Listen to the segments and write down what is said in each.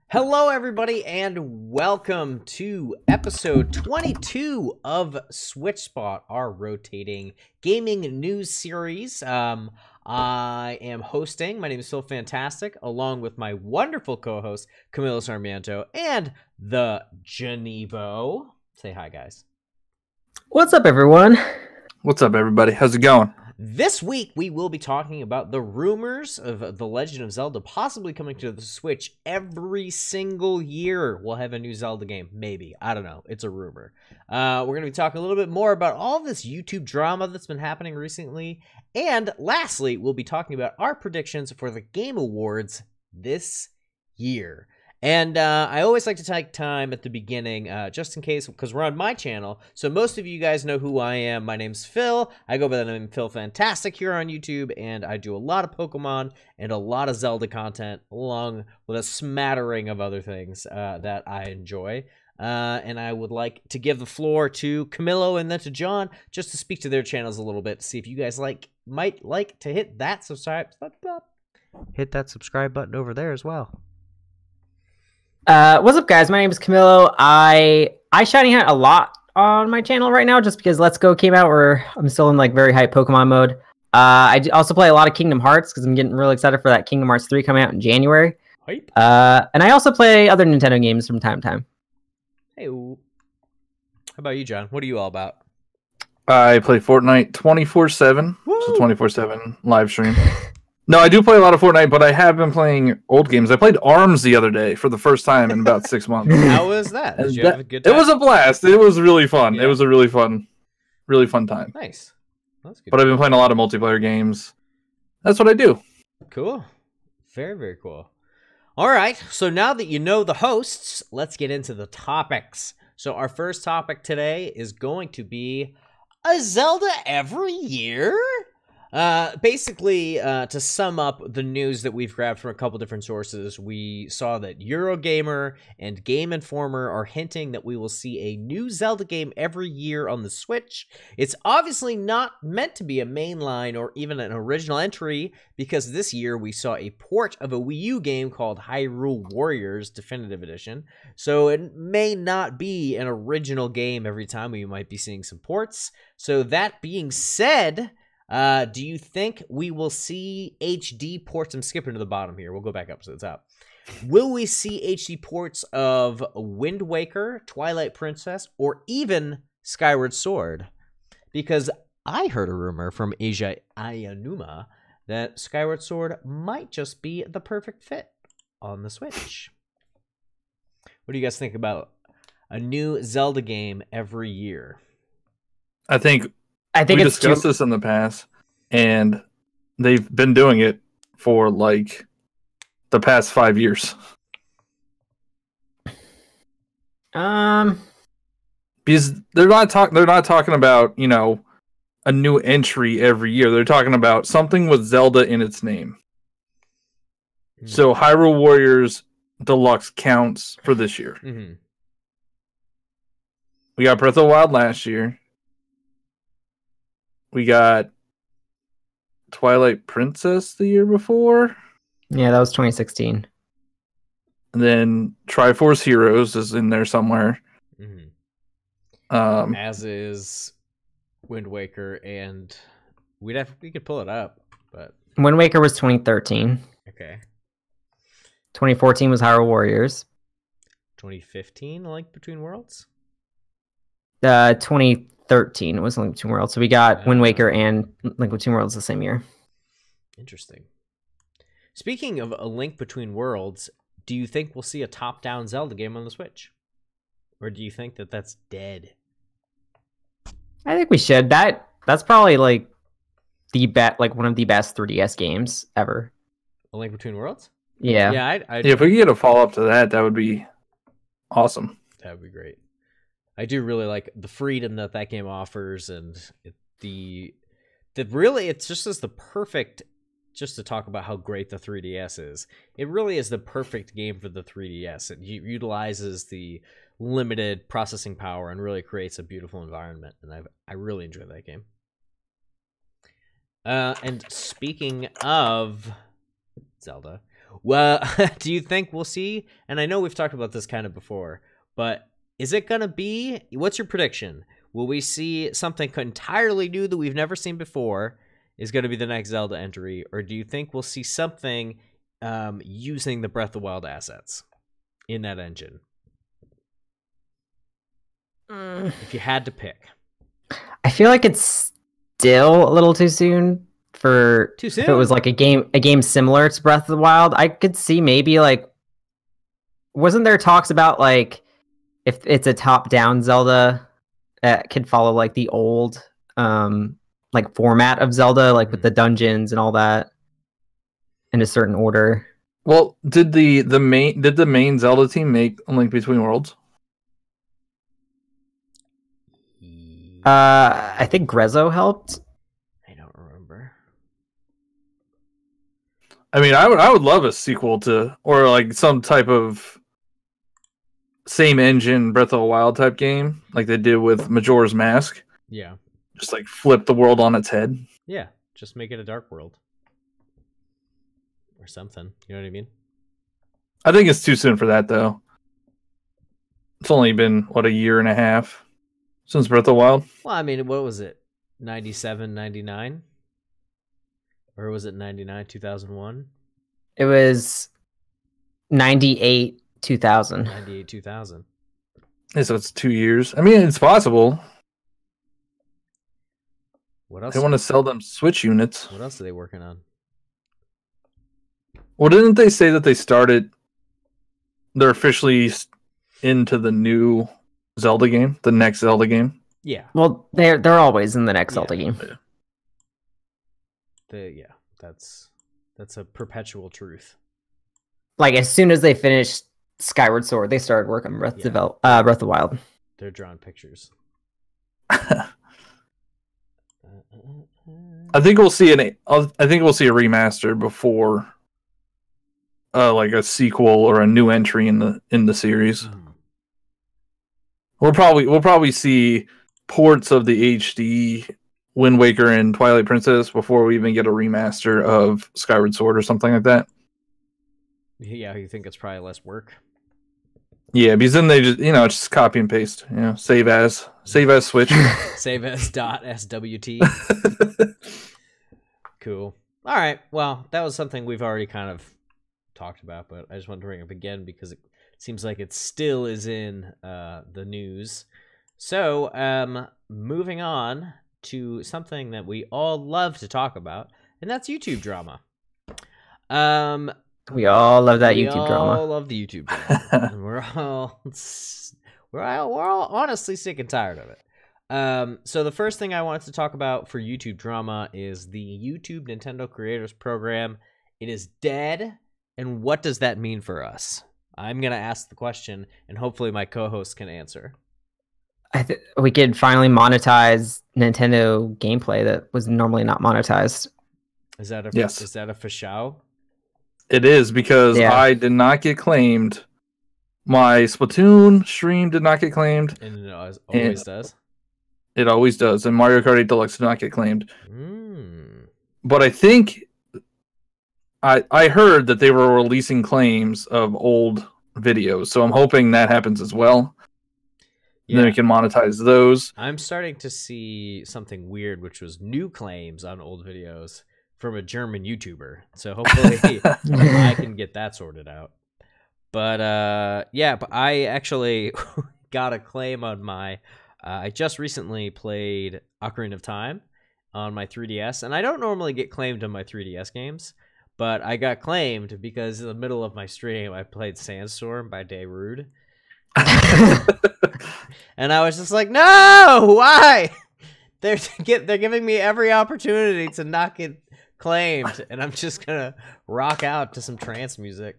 Hello, everybody, and welcome to episode 22 of Switch Spot, our rotating gaming news series. I am hosting. My name is Phil Phantastic, along with my wonderful co-host, Camilo Sarmiento, and the Genevo. Say hi, guys. What's up, everyone? What's up, everybody? How's it going? This week, we will be talking about the rumors of The Legend of Zelda possibly coming to the Switch every single year. We'll have a new Zelda game. Maybe. I don't know. It's a rumor. We're going to be talking a little bit more about all this YouTube drama that's been happening recently. And lastly, we'll be talking about our predictions for the Game Awards this year. And I always like to take time at the beginning, just in case, because we're on my channel. So most of you guys know who I am. My name's Phil. I go by the name Phil Phantastic here on YouTube, and I do a lot of Pokemon and a lot of Zelda content, along with a smattering of other things that I enjoy. And I would like to give the floor to Camilo and then to John, just to speak to their channels a little bit, see if you guys might like to hit that subscribe button over there as well. What's up, guys? My name is Camilo. I shiny hunt a lot on my channel right now, just because Let's Go came out, where I'm still in like very hype Pokemon mode. I also play a lot of Kingdom Hearts because I'm getting really excited for that Kingdom Hearts 3 coming out in January. Hype. And I also play other Nintendo games from time to time. Hey, how about you, John? What are you all about? I play Fortnite 24/7. So 24/7 live stream. No, I do play a lot of Fortnite, but I have been playing old games. I played ARMS the other day for the first time in about 6 months. How was that? Did you have a good time? It was a blast. It was really fun. Yeah. It was a really fun time. Nice. That's good. But I've been playing a lot of multiplayer games. That's what I do. Cool. Very, very cool. All right. So now that you know the hosts, let's get into the topics. So our first topic today is going to be a Zelda every year? Basically, to sum up the news that we've grabbed from a couple different sources, we saw that Eurogamer and Game Informer are hinting that we will see a new Zelda game every year on the Switch. It's obviously not meant to be a mainline or even an original entry, because this year we saw a port of a Wii U game called Hyrule Warriors Definitive Edition. So it may not be an original game every time. We might be seeing some ports. So that being said, do you think we will see HD ports? I'm skipping to the bottom here. We'll go back up to the top. Will we see HD ports of Wind Waker, Twilight Princess, or even Skyward Sword? Because I heard a rumor from Asia Ayanuma that Skyward Sword might just be the perfect fit on the Switch. What do you guys think about a new Zelda game every year? I think we discussed this in the past, and they've been doing it for like the past 5 years. Um, Because they're not talking about, you know, a new entry every year. They're talking about something with Zelda in its name. So Hyrule Warriors Deluxe counts for this year. Mm-hmm. We got Breath of the Wild last year. We got Twilight Princess the year before. yeah, that was 2016. And then Triforce Heroes is in there somewhere. Mm-hmm. As is Wind Waker, and we could pull it up, but Wind Waker was 2013. okay. 2014 was Hyrule Warriors. 2015, Link Between Worlds. 2013 was Link Between Worlds. So we got Wind Waker and Link Between Worlds the same year. Interesting. Speaking of A Link Between Worlds, do you think we'll see a top-down Zelda game on the Switch? Or do you think that that's dead? I think we should. That's probably like one of the best 3DS games ever. A Link Between Worlds? Yeah. Yeah, if we could get a follow-up to that, that would be awesome. That would be great. I do really like the freedom that game offers, and it's just as the perfect, just to talk about how great the 3DS is. It really is the perfect game for the 3DS. It utilizes the limited processing power and really creates a beautiful environment, and I really enjoy that game. And speaking of Zelda, well, do you think we'll see, and I know we've talked about this kind of before, but is it going to be, what's your prediction? Will we see something entirely new that we've never seen before is going to be the next Zelda entry, or do you think we'll see something using the Breath of the Wild assets in that engine? If you had to pick. I feel like it's still a little too soon for Too soon? if it was like a game similar to Breath of the Wild. I could see maybe like, wasn't there talks about like if it's a top-down Zelda that could follow like the old like format of Zelda, like with the dungeons and all that in a certain order. Well, did the main Zelda team make A Link Between Worlds? I think Grezzo helped. I don't remember. I mean, I would love a sequel to, or like some type of same engine Breath of the Wild type game, like they did with Majora's Mask. Yeah. Just like flip the world on its head. Yeah, just make it a dark world. Or something. You know what I mean? I think it's too soon for that, though. It's only been, what, a year and a half since Breath of the Wild? Well, I mean, what was it? 97, 99? Or was it 99, 2001? It was 98, 2000. 98, 2000. Yeah, so it's 2 years. I mean, it's possible. What else? They want to sell them Switch units. What else are they working on? Well, didn't they say that they're officially into the new Zelda game, the next Zelda game? Yeah. Well, they're always in the next Zelda game. Yeah, that's a perpetual truth. Like as soon as they finished Skyward Sword, they started working on Breath of the Wild. They're drawing pictures. I think we'll see a remaster before like a sequel or a new entry in the series. Mm. We'll probably see ports of the HD Wind Waker and Twilight Princess before we even get a remaster of Skyward Sword or something like that. Yeah, you think it's probably less work? Yeah, because then they just copy and paste. Save as Switch. Save as .swt. Cool. All right. Well, that was something we've already kind of talked about, but I just wanted to bring it up again because it seems like it still is in the news. So, moving on to something that we all love to talk about, and that's YouTube drama. We all love that YouTube We drama. all love the YouTube drama. And we're all honestly sick and tired of it. So the first thing I wanted to talk about for YouTube drama is the YouTube Nintendo Creators Program. It is dead, and what does that mean for us? I'm gonna ask the question, and hopefully my co-host can answer. We could finally monetize Nintendo gameplay that was normally not monetized. Is that a Yes. Is that a for show? It is, because I did not get claimed. My Splatoon stream did not get claimed. And it always does. It always does. And Mario Kart 8 Deluxe did not get claimed. But I think I heard that they were releasing claims of old videos, so I'm hoping that happens as well. Yeah. Then we can monetize those. I'm starting to see something weird, which was new claims on old videos from a German YouTuber. So hopefully I can get that sorted out. But yeah, but I actually got a claim on my I just recently played Ocarina of Time on my 3DS, and I don't normally get claimed on my 3DS games, but I got claimed because in the middle of my stream I played Sandstorm by Darude. And I was just like, no, why? They're giving me every opportunity to not get claimed, and I'm just gonna rock out to some trance music.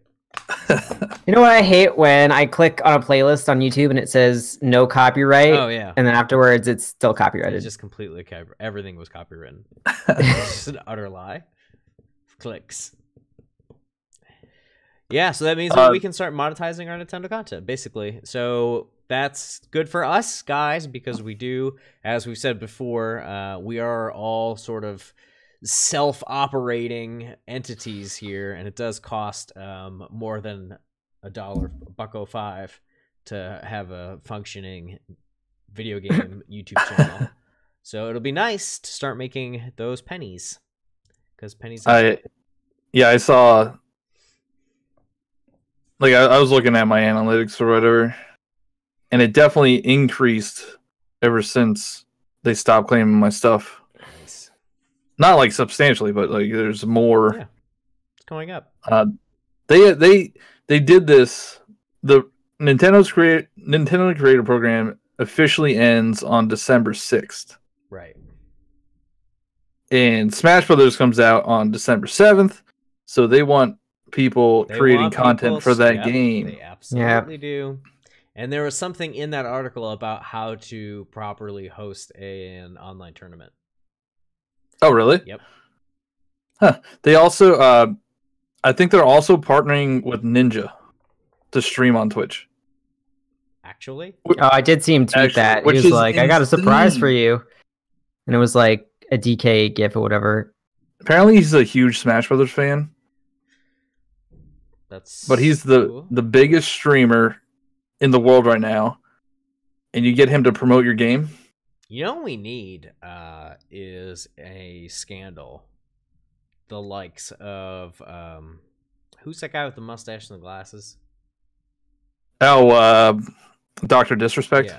You know what I hate? When I click on a playlist on YouTube and it says no copyright. Oh yeah. And then afterwards it's still copyrighted. It's just completely everything was copywritten. It's just an utter lie. Clicks. Yeah, so that means that we can start monetizing our Nintendo content, basically. So that's good for us, guys, because we do, as we've said before, we are all sort of self-operating entities here, and it does cost more than $1.05 to have a functioning video game YouTube channel. So it'll be nice to start making those pennies. Because pennies. I saw. Like I was looking at my analytics or whatever, and it definitely increased ever since they stopped claiming my stuff. Nice. Not like substantially, but like there's more. Yeah, it's going up. They did this. The Nintendo Creator Program officially ends on December 6th. Right. And Smash Brothers comes out on December 7th, so they want people creating content for that game. They absolutely do. And there was something in that article about how to properly host an online tournament. Oh, really? Yep. Huh. They also, I think they're also partnering with Ninja to stream on Twitch. Actually? Oh, I did see him tweet that. He was like, I got a surprise for you. And it was like a DK GIF or whatever. Apparently he's a huge Smash Brothers fan. But he's the biggest streamer in the world right now. And you get him to promote your game? You know what we need is a scandal. The likes of... who's that guy with the mustache and the glasses? Oh, Dr. Disrespect?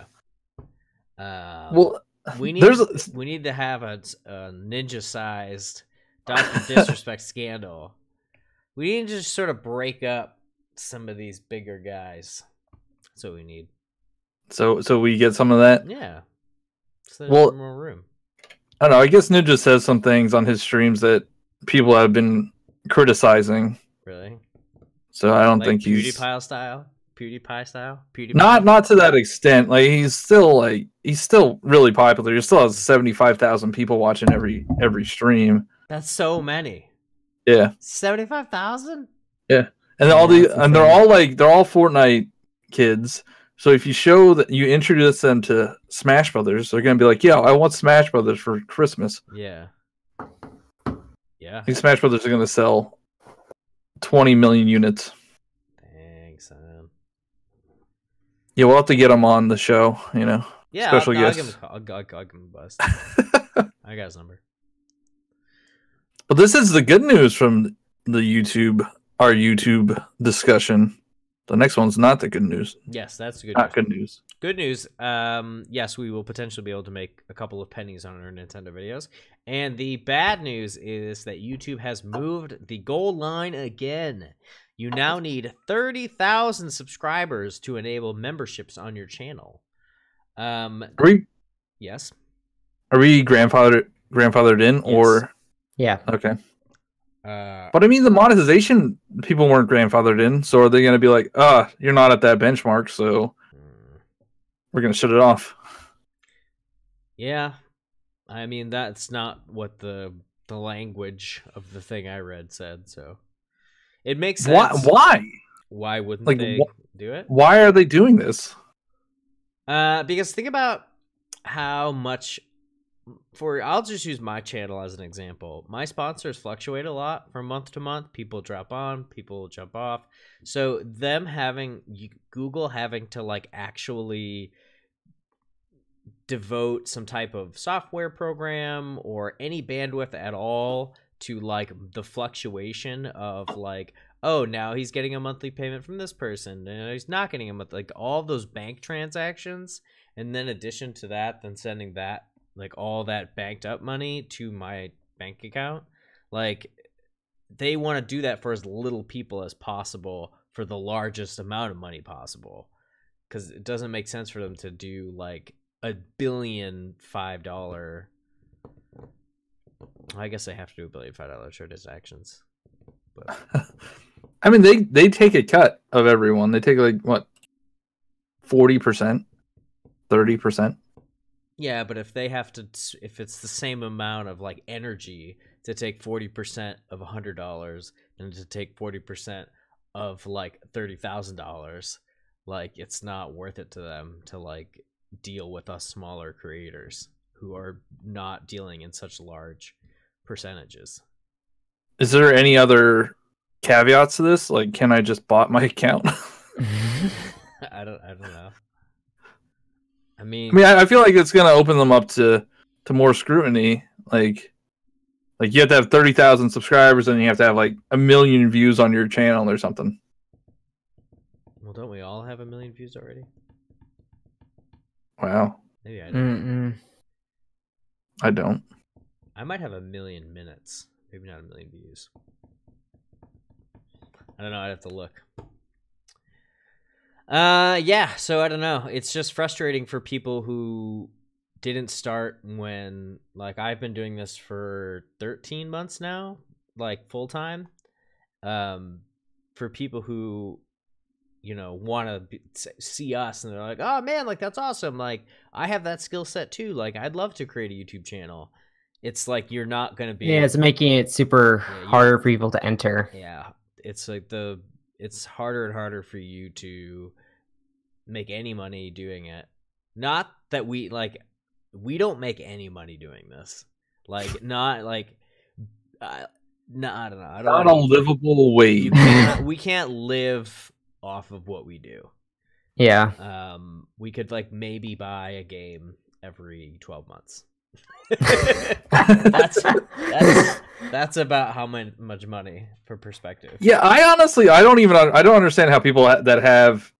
Yeah. Well, we need to have a ninja-sized Dr. Disrespect scandal. We need to just sort of break up some of these bigger guys. That's what we need. So we get some of that? Yeah. So there's more room. I don't know. I guess Ninja says some things on his streams that people have been criticizing. Really? So I don't like think he's PewDiePie style. PewDiePie. Not to that extent. Like he's still really popular. He still has 75,000 people watching every stream. That's so many. Yeah. 75,000? Yeah. And they're all Fortnite kids. So if you show that you introduce them to Smash Brothers, they're gonna be like, "Yeah, I want Smash Brothers for Christmas." Yeah. Yeah. These Smash Brothers are gonna sell 20 million units. Thanks, man. Yeah, we'll have to get them on the show. You know. Yeah. Special I'll guests. give him a call. I'll give him a buzz. I got his number. But this is the good news from our YouTube discussion. The next one's not the good news. Yes, that's good. Not good news. Good news. Yes, we will potentially be able to make a couple of pennies on our Nintendo videos. And the bad news is that YouTube has moved the goal line again. You now need 30,000 subscribers to enable memberships on your channel. Yes. Are we grandfathered in, or? Yeah. Okay. But I mean, the monetization people weren't grandfathered in, so are they going to be like, you're not at that benchmark, so we're going to shut it off? Yeah. I mean, that's not what the language of the thing I read said, so it makes sense. Why? Why wouldn't they do it? Why are they doing this? Because think about how much... I'll just use my channel as an example. My sponsors fluctuate a lot from month to month. People drop on, people jump off. So Google having to like actually devote some type of software program or any bandwidth at all to like the fluctuation of like, oh, now he's getting a monthly payment from this person and he's not getting a monthly, like all those bank transactions, and then addition to that, then sending that like all that banked up money to my bank account. Like they want to do that for as little people as possible for the largest amount of money possible, because it doesn't make sense for them to do like $1.5 billion. I guess they have to do $1.5 billion transactions. But I mean, they take a cut of everyone. They take like what, 40%, 30%. Yeah, but if they have to, if it's the same amount of like energy to take 40% of $100 and to take 40% of like $30,000, like it's not worth it to them to like deal with us smaller creators who are not dealing in such large percentages. Is there any other caveats to this? Like, can I just bot my account? I don't know. I mean, I feel like it's gonna open them up to more scrutiny. Like, Like you have to have 30,000 subscribers, and you have to have like 1 million views on your channel or something. Well, don't we all have 1 million views already? Wow. Maybe I don't. I don't. I might have 1 million minutes. Maybe not 1 million views. I don't know. I'd have to look. Yeah. So I don't know. It's just frustrating for people who didn't start when, like, I've been doing this for 13 months now, like full time. For people who, you know, want to see us and they're like, oh man, like that's awesome. Like I have that skill set too. Like I'd love to create a YouTube channel. It's like you're not going to be. Yeah, it's making it super harder for people to enter. Yeah. It's like it's harder and harder for you to make any money doing it. Not that we don't make any money doing this. Like not like no, I don't know. I don't Not a livable wage. we can't live off of what we do. Yeah. We could like maybe buy a game every 12 months. that's about how much money for perspective. Yeah, I don't understand how people that have,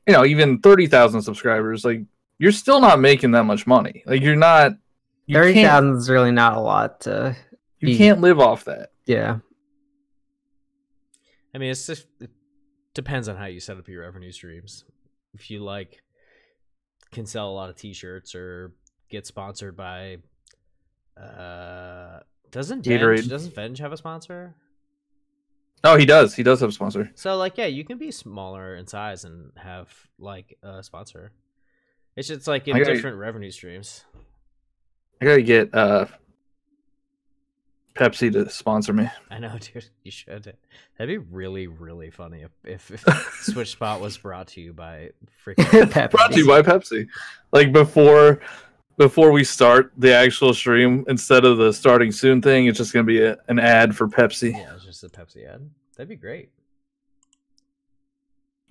you know, even 30,000 subscribers, like you're still not making that much money. Like you're not. 30,000 is really not a lot. You can't live off that. Yeah. I mean, it's just it depends on how you set up your revenue streams. If you like can sell a lot of t-shirts or get sponsored by doesn't Venge have a sponsor? Oh, he does have a sponsor. So like yeah, you can be smaller in size and have like a sponsor. It's just like in different revenue streams. I gotta get Pepsi to sponsor me. I know, dude. You should. That'd be really, really funny if Switch Spot was brought to you by freaking Pepsi. Brought to you by Pepsi. Like before we start the actual stream, instead of the starting soon thing, it's just gonna be an ad for Pepsi. Yeah, it's just a Pepsi ad. That'd be great.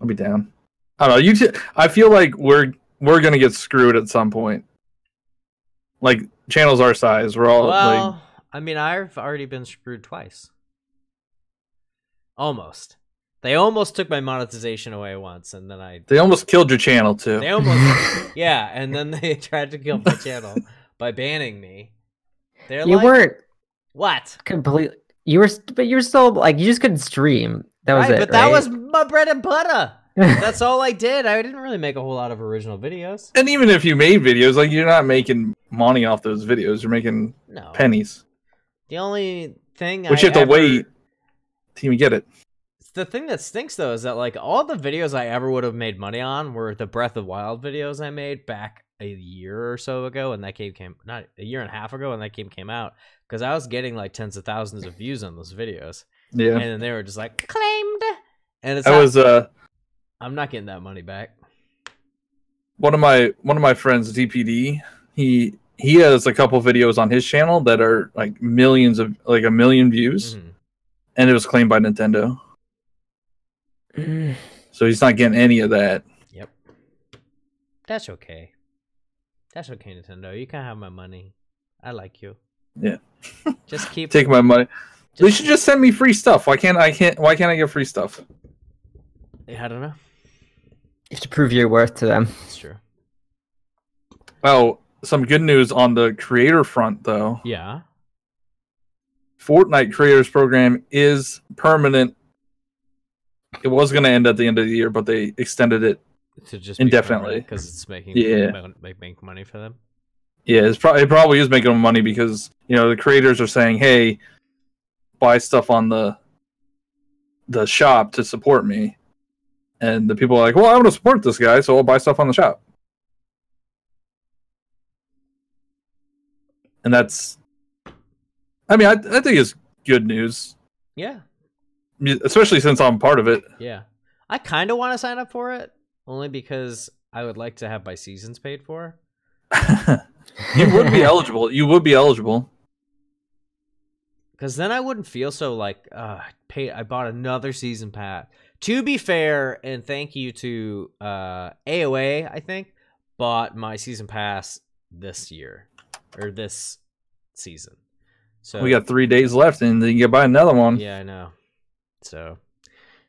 I'll be down. I don't know. I feel like we're gonna get screwed at some point. Like channels our size, we're all like. I mean, I've already been screwed twice. Almost. They almost took my monetization away once, and then They almost killed your channel too. They almost, yeah, and then they tried to kill my channel by banning me. You weren't what completely. You were still like you just couldn't stream. That was right, it. But that was my bread and butter. That's all I did. I didn't really make a whole lot of original videos. And even if you made videos, like you're not making money off those videos. You're making pennies. The only thing you have to wait till you get it. The thing that stinks though is that like all the videos I ever would have made money on were the Breath of Wild videos I made back a year or so ago, and that came not a year and a half ago, and that came out because I was getting like tens of thousands of views on those videos. Yeah, and then they were just like claimed, and it's I'm not getting that money back. One of my friends, DPD, he has a couple videos on his channel that are like millions of like 1 million views, and it was claimed by Nintendo. So he's not getting any of that. Yep. That's okay. That's okay, Nintendo. You can have my money. I like you. Yeah. Just keep take my money. They should just send me free stuff. Why can't I get free stuff? I don't know. You have to prove your worth to them. That's true. Oh, some good news on the creator front though. Yeah. Fortnite Creators Program is permanent. It was going to end at the end of the year, but they extended it to just indefinitely because it's making make money for them. Yeah, it probably is making them money because the creators are saying, "Hey, buy stuff on the shop to support me," and the people are like, "Well, I want to support this guy, so I'll buy stuff on the shop." And that's, I mean, I think it's good news. Yeah. Especially since I'm part of it. Yeah. I kind of want to sign up for it, only because I would like to have my seasons paid for. You would be eligible. You would be eligible. Because then I wouldn't feel so like, I bought another season pass. To be fair, and thank you to AOA, I think, bought my season pass this year. Or this season. So we got 3 days left, and then you can buy another one. Yeah, I know. So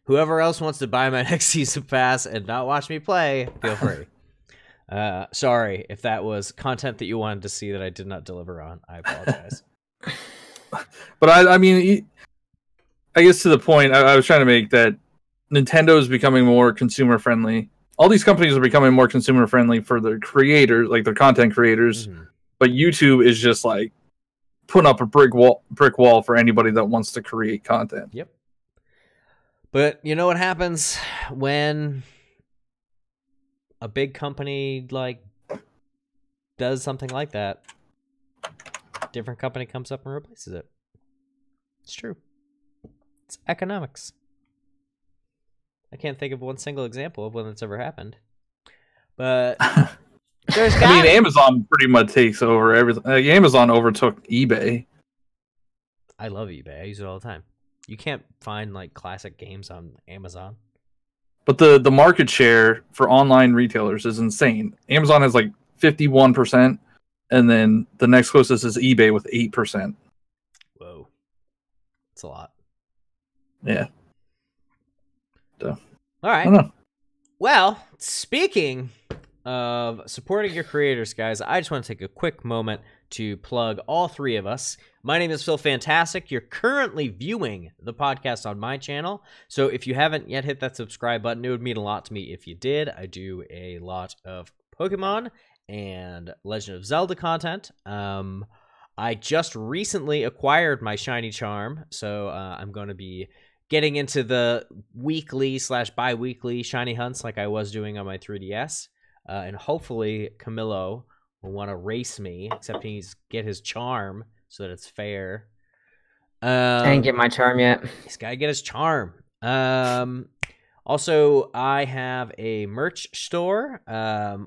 whoever else wants to buy my next season pass and not watch me play, feel free. Sorry if that was content that you wanted to see that I did not deliver on. I apologize. But I mean, I guess to the point I was trying to make, that Nintendo is becoming more consumer friendly. All these companies are becoming more consumer friendly for their creators, like their content creators. Mm-hmm. But YouTube is just like putting up a brick wall for anybody that wants to create content. Yep. But you know what happens when a big company like does something like that? Different company comes up and replaces it. It's true. It's economics. I can't think of one single example of when that's ever happened. But there's I mean, Amazon pretty much takes over everything. Like, Amazon overtook eBay. I love eBay. I use it all the time. You can't find like classic games on Amazon. But the market share for online retailers is insane. Amazon has like 51%, and then the next closest is eBay with 8%. Whoa. That's a lot. Yeah. So, all right. Well, speaking of supporting your creators, guys, I just want to take a quick moment to plug all three of us. My name is Phil Phantastic. You're currently viewing the podcast on my channel. So if you haven't yet hit that subscribe button, it would mean a lot to me if you did. I do a lot of Pokemon and Legend of Zelda content. I just recently acquired my shiny charm, so I'm going to be getting into the weekly/bi-weekly shiny hunts like I was doing on my 3DS. And hopefully Camilo will want to race me, except he needs to get his charm so that it's fair. I didn't get my charm yet. He's got to get his charm. Also, I have a merch store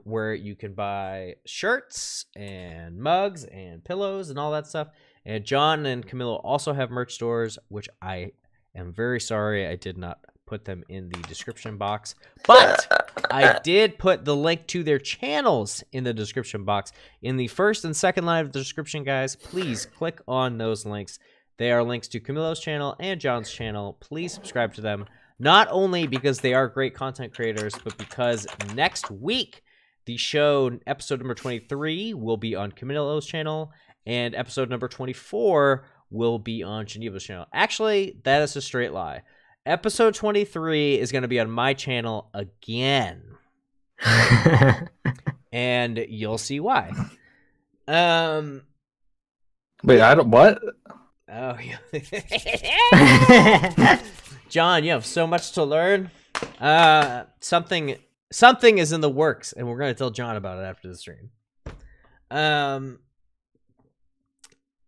where you can buy shirts and mugs and pillows and all that stuff. And John and Camilo also have merch stores, which I am very sorry I did not put them in the description box, but I did put the link to their channels in the description box. In the first and second line of the description, guys, please click on those links. They are links to Camilo's channel and John's channel. Please subscribe to them, not only because they are great content creators, but because next week, the show, episode number 23, will be on Camilo's channel, and episode number 24 will be on Geneva's channel. Actually, that is a straight lie. Episode 23 is going to be on my channel again. And you'll see why. Wait, I don't... What? Oh, yeah. John, you have so much to learn. Something is in the works, and we're going to tell John about it after the stream.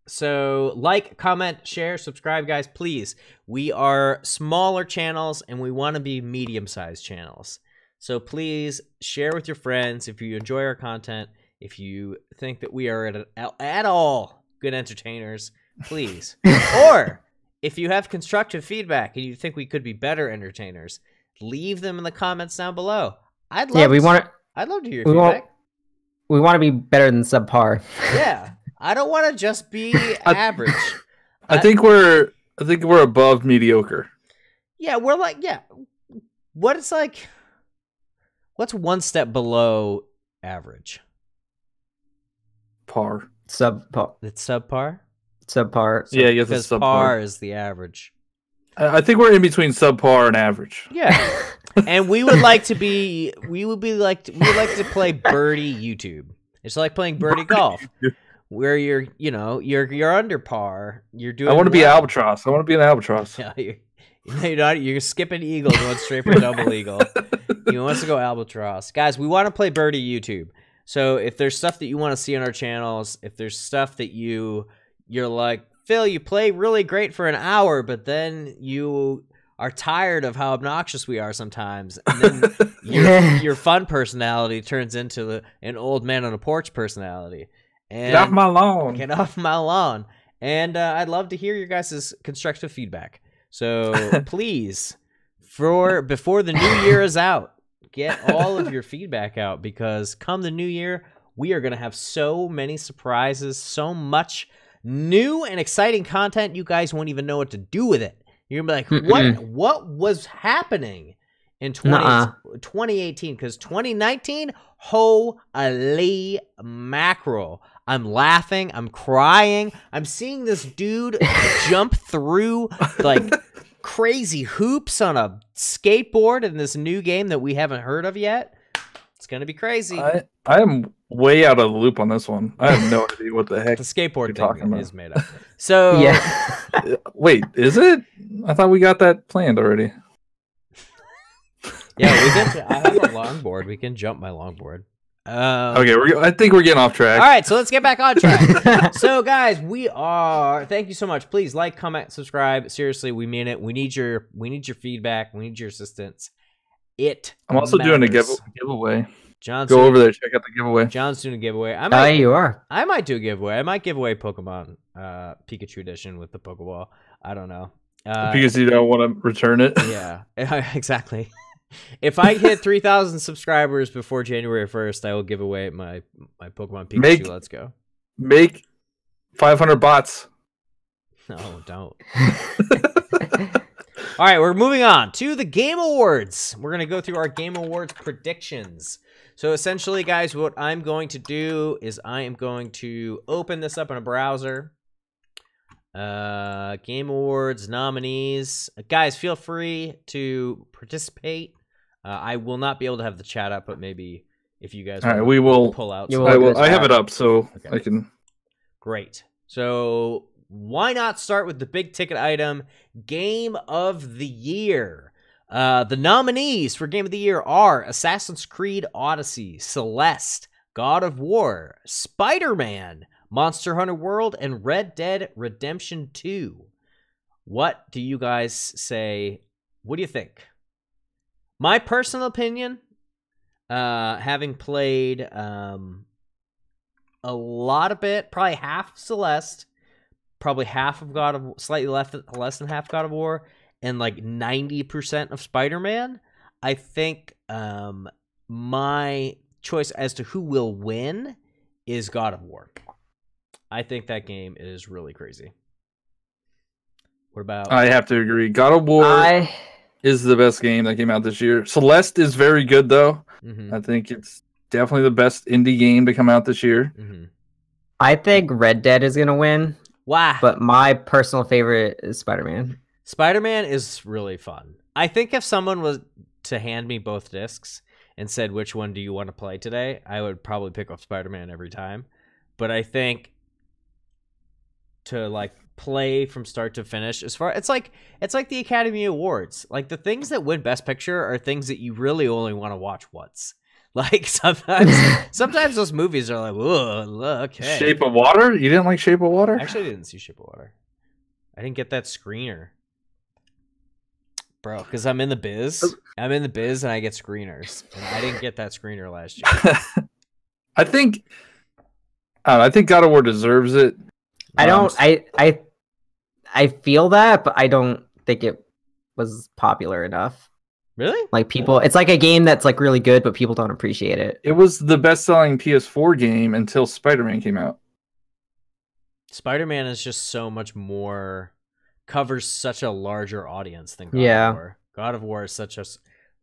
So, like, comment, share, subscribe, guys, please. We are smaller channels, and we want to be medium-sized channels. So, please share with your friends if you enjoy our content. If you think that we are at all good entertainers, please. Or, if you have constructive feedback and you think we could be better entertainers, leave them in the comments down below. I'd love to hear your feedback. We want to be better than subpar. Yeah. I don't want to just be average. I think we're above mediocre. Yeah, we're like, yeah. What's one step below average? Par. Subpar. It's subpar? Subpar. Yeah, yes, because subpar. Par is the average. I think we're in between subpar and average. Yeah. And we would like to play birdie YouTube. It's like playing birdie golf. Where you're under par. You're doing. I want to be albatross. I want to be an albatross. Yeah, you're skipping eagle, going straight for double eagle. He wants to go albatross, guys. We want to play birdie YouTube. So if there's stuff that you want to see on our channels, if there's stuff that you're like, Phil, you play really great for an hour, but then you are tired of how obnoxious we are sometimes, and then your fun personality turns into an old man on a porch personality. And get off my lawn. Get off my lawn. And I'd love to hear your guys' constructive feedback. So please, before the new year is out, get all of your feedback out, because come the new year, we are going to have so many surprises, so much new and exciting content. You guys won't even know what to do with it. You're gonna be like, what was happening in 2018? Because 2019, holy mackerel. I'm laughing, I'm crying, I'm seeing this dude jump through like crazy hoops on a skateboard in this new game that we haven't heard of yet. It's gonna be crazy. I am way out of the loop on this one. I have no idea what the heck the skateboard you're thing is made up. So Yeah. Wait, is it? I thought we got that planned already. Yeah, we can. I have a longboard. We can jump my longboard. Okay, I think we're getting off track. All right, so let's get back on track. So, guys, thank you so much. Please like, comment, subscribe. Seriously, we mean it. We need your feedback. We need your assistance. I'm also doing a giveaway. John's Go over there, check out the giveaway. John's doing a giveaway. You are. I might do a giveaway. I might give away Pokemon Pikachu edition with the Pokeball. I don't know. Because you don't want to return it. Yeah, exactly. If I hit 3,000 subscribers before January 1st, I will give away my Pokemon Pikachu. Let's go. Make 500 bots. No, don't. All right, we're moving on to the Game Awards. We're going to go through our Game Awards predictions. So essentially, guys, what I'm going to do is I am going to open this up in a browser. Game Awards nominees. Guys, feel free to participate. I will not be able to have the chat up, but maybe if you guys we will pull out. I have it up, so okay. I can. Great. So why not start with the big ticket item, Game of the Year? The nominees for Game of the Year are Assassin's Creed Odyssey, Celeste, God of War, Spider-Man, Monster Hunter World, and Red Dead Redemption 2. What do you guys say? What do you think? My personal opinion, having played a lot of it, probably half of Celeste, probably half of slightly less than half God of War, and like 90% of Spider-Man, I think my choice as to who will win is God of War. I think that game is really crazy. What about... I have to agree. God of War is the best game that came out this year. Celeste is very good, though. I think it's definitely the best indie game to come out this year. I think Red Dead is going to win. Wow. But my personal favorite is Spider-Man. Spider-Man is really fun. I think if someone was to hand me both discs and said, which one do you want to play today, I would probably pick up Spider-Man every time. But I think to like play from start to finish, it's like the Academy Awards. Like the things that win Best Picture are things that you really only want to watch once. Like sometimes those movies are like, whoa, look, hey. Shape of Water? You didn't like Shape of Water? Actually, I didn't see Shape of Water. I didn't get that screener. Bro, because I'm in the biz. I'm in the biz and I get screeners. And I didn't get that screener last year. I think God of War deserves it. I feel that, but I don't think it was popular enough. Really? Like people, it's like a game that's like really good, but people don't appreciate it. It was the best-selling PS4 game until Spider-Man came out. Spider-Man is just so much more, covers such a larger audience than God of War. God of War is such a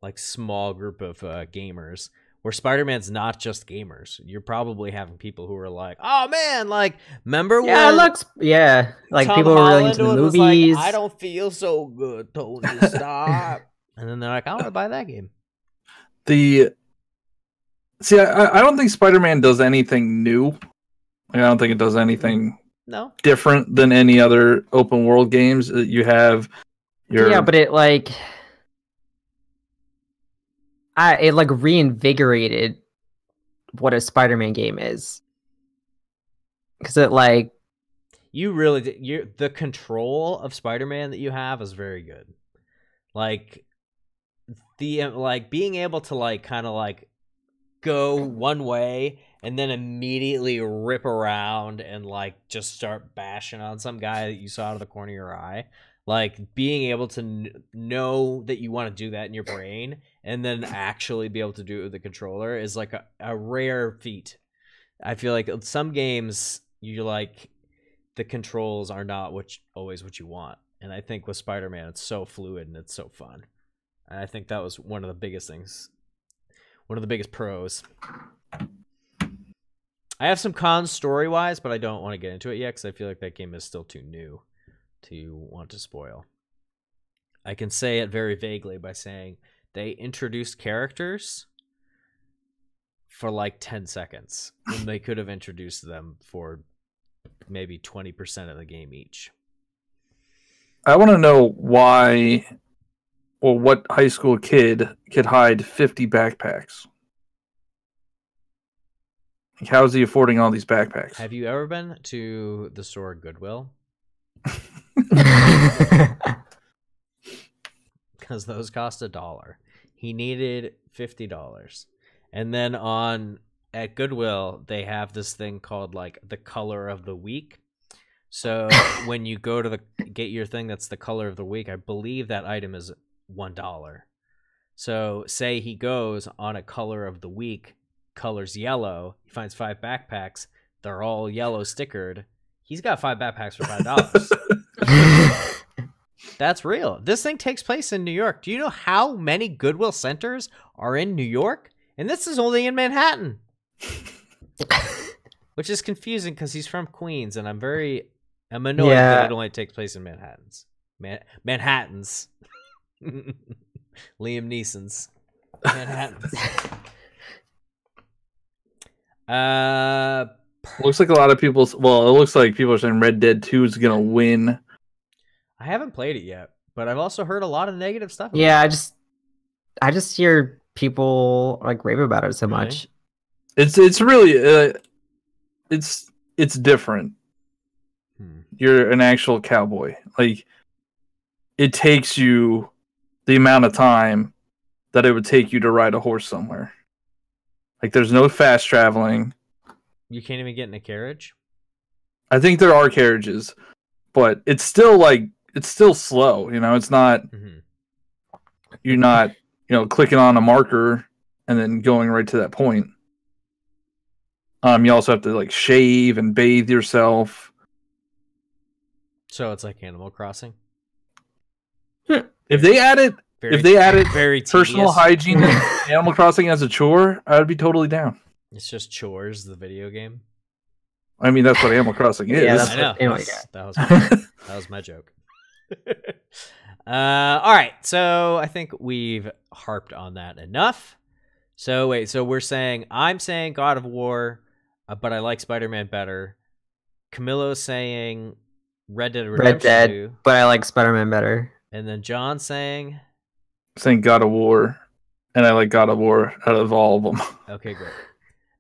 like small group of gamers, where Spider-Man's not just gamers. You're probably having people who are like, oh man, like, remember when... like Tom people were really into the movies. Like, I don't feel so good, Tony, stop. And then they're like, I want to buy that game. I don't think Spider-Man does anything new. I don't think it does anything different than any other open world games. You have your... but it reinvigorated what a Spider-Man game is. Because it you really did. The control of Spider-Man that you have is very good. Like the being able to kind of go one way and then immediately rip around and just start bashing on some guy that you saw out of the corner of your eye. Like being able to know that you want to do that in your brain and then actually be able to do it with the controller is a rare feat. I feel like some games you the controls are not always what you want. And I think with Spider-Man, it's so fluid and it's so fun. And I think that was one of the biggest things, one of the biggest pros. I have some cons story-wise, but I don't want to get into it yet because I feel like that game is still too new to want to spoil. I can say it very vaguely by saying they introduced characters for like 10 seconds when they could have introduced them for maybe 20% of the game each. I want to know why or what high school kid could hide 50 backpacks. Like, how is he affording all these backpacks? Have you ever been to the store Goodwill? Because those cost $1. He needed $50. And then at Goodwill, they have this thing called like the color of the week. So when you go to get your thing that's the color of the week, I believe that item is $1. So say he goes on a color of the week, color's yellow, he finds 5 backpacks, they're all yellow stickered. He's got 5 backpacks for $5. That's real. This thing takes place in New York. Do you know how many Goodwill centers are in New York? And this is only in Manhattan. Which is confusing because he's from Queens, and I'm annoyed that it only takes place in Manhattans. Manhattans. Liam Neeson's. Manhattans. Looks like a lot of people. Well, it looks like people are saying Red Dead 2 is gonna win. I haven't played it yet, but I've also heard a lot of negative stuff. Yeah, I just hear people like rave about it so much. It's really it's different. You're an actual cowboy. Like, it takes you the amount of time that it would take you to ride a horse somewhere. Like, there's no fast traveling. You can't even get in a carriage? I think there are carriages, but it's still slow, you know. It's not you're not, clicking on a marker and then going right to that point. You also have to like shave and bathe yourself. So it's like Animal Crossing. If they added very personal tedious hygiene in Animal Crossing as a chore, I'd be totally down. It's just chores, the video game. I mean, that's what Animal Crossing is. Yeah, I know. That was my joke. All right, so I think we've harped on that enough. So wait, so I'm saying God of War, but I like Spider-Man better. Camilo's saying Red Dead Redemption 2, but I like Spider-Man better. And then John's saying God of War, and I like God of War out of all of them. Okay, great.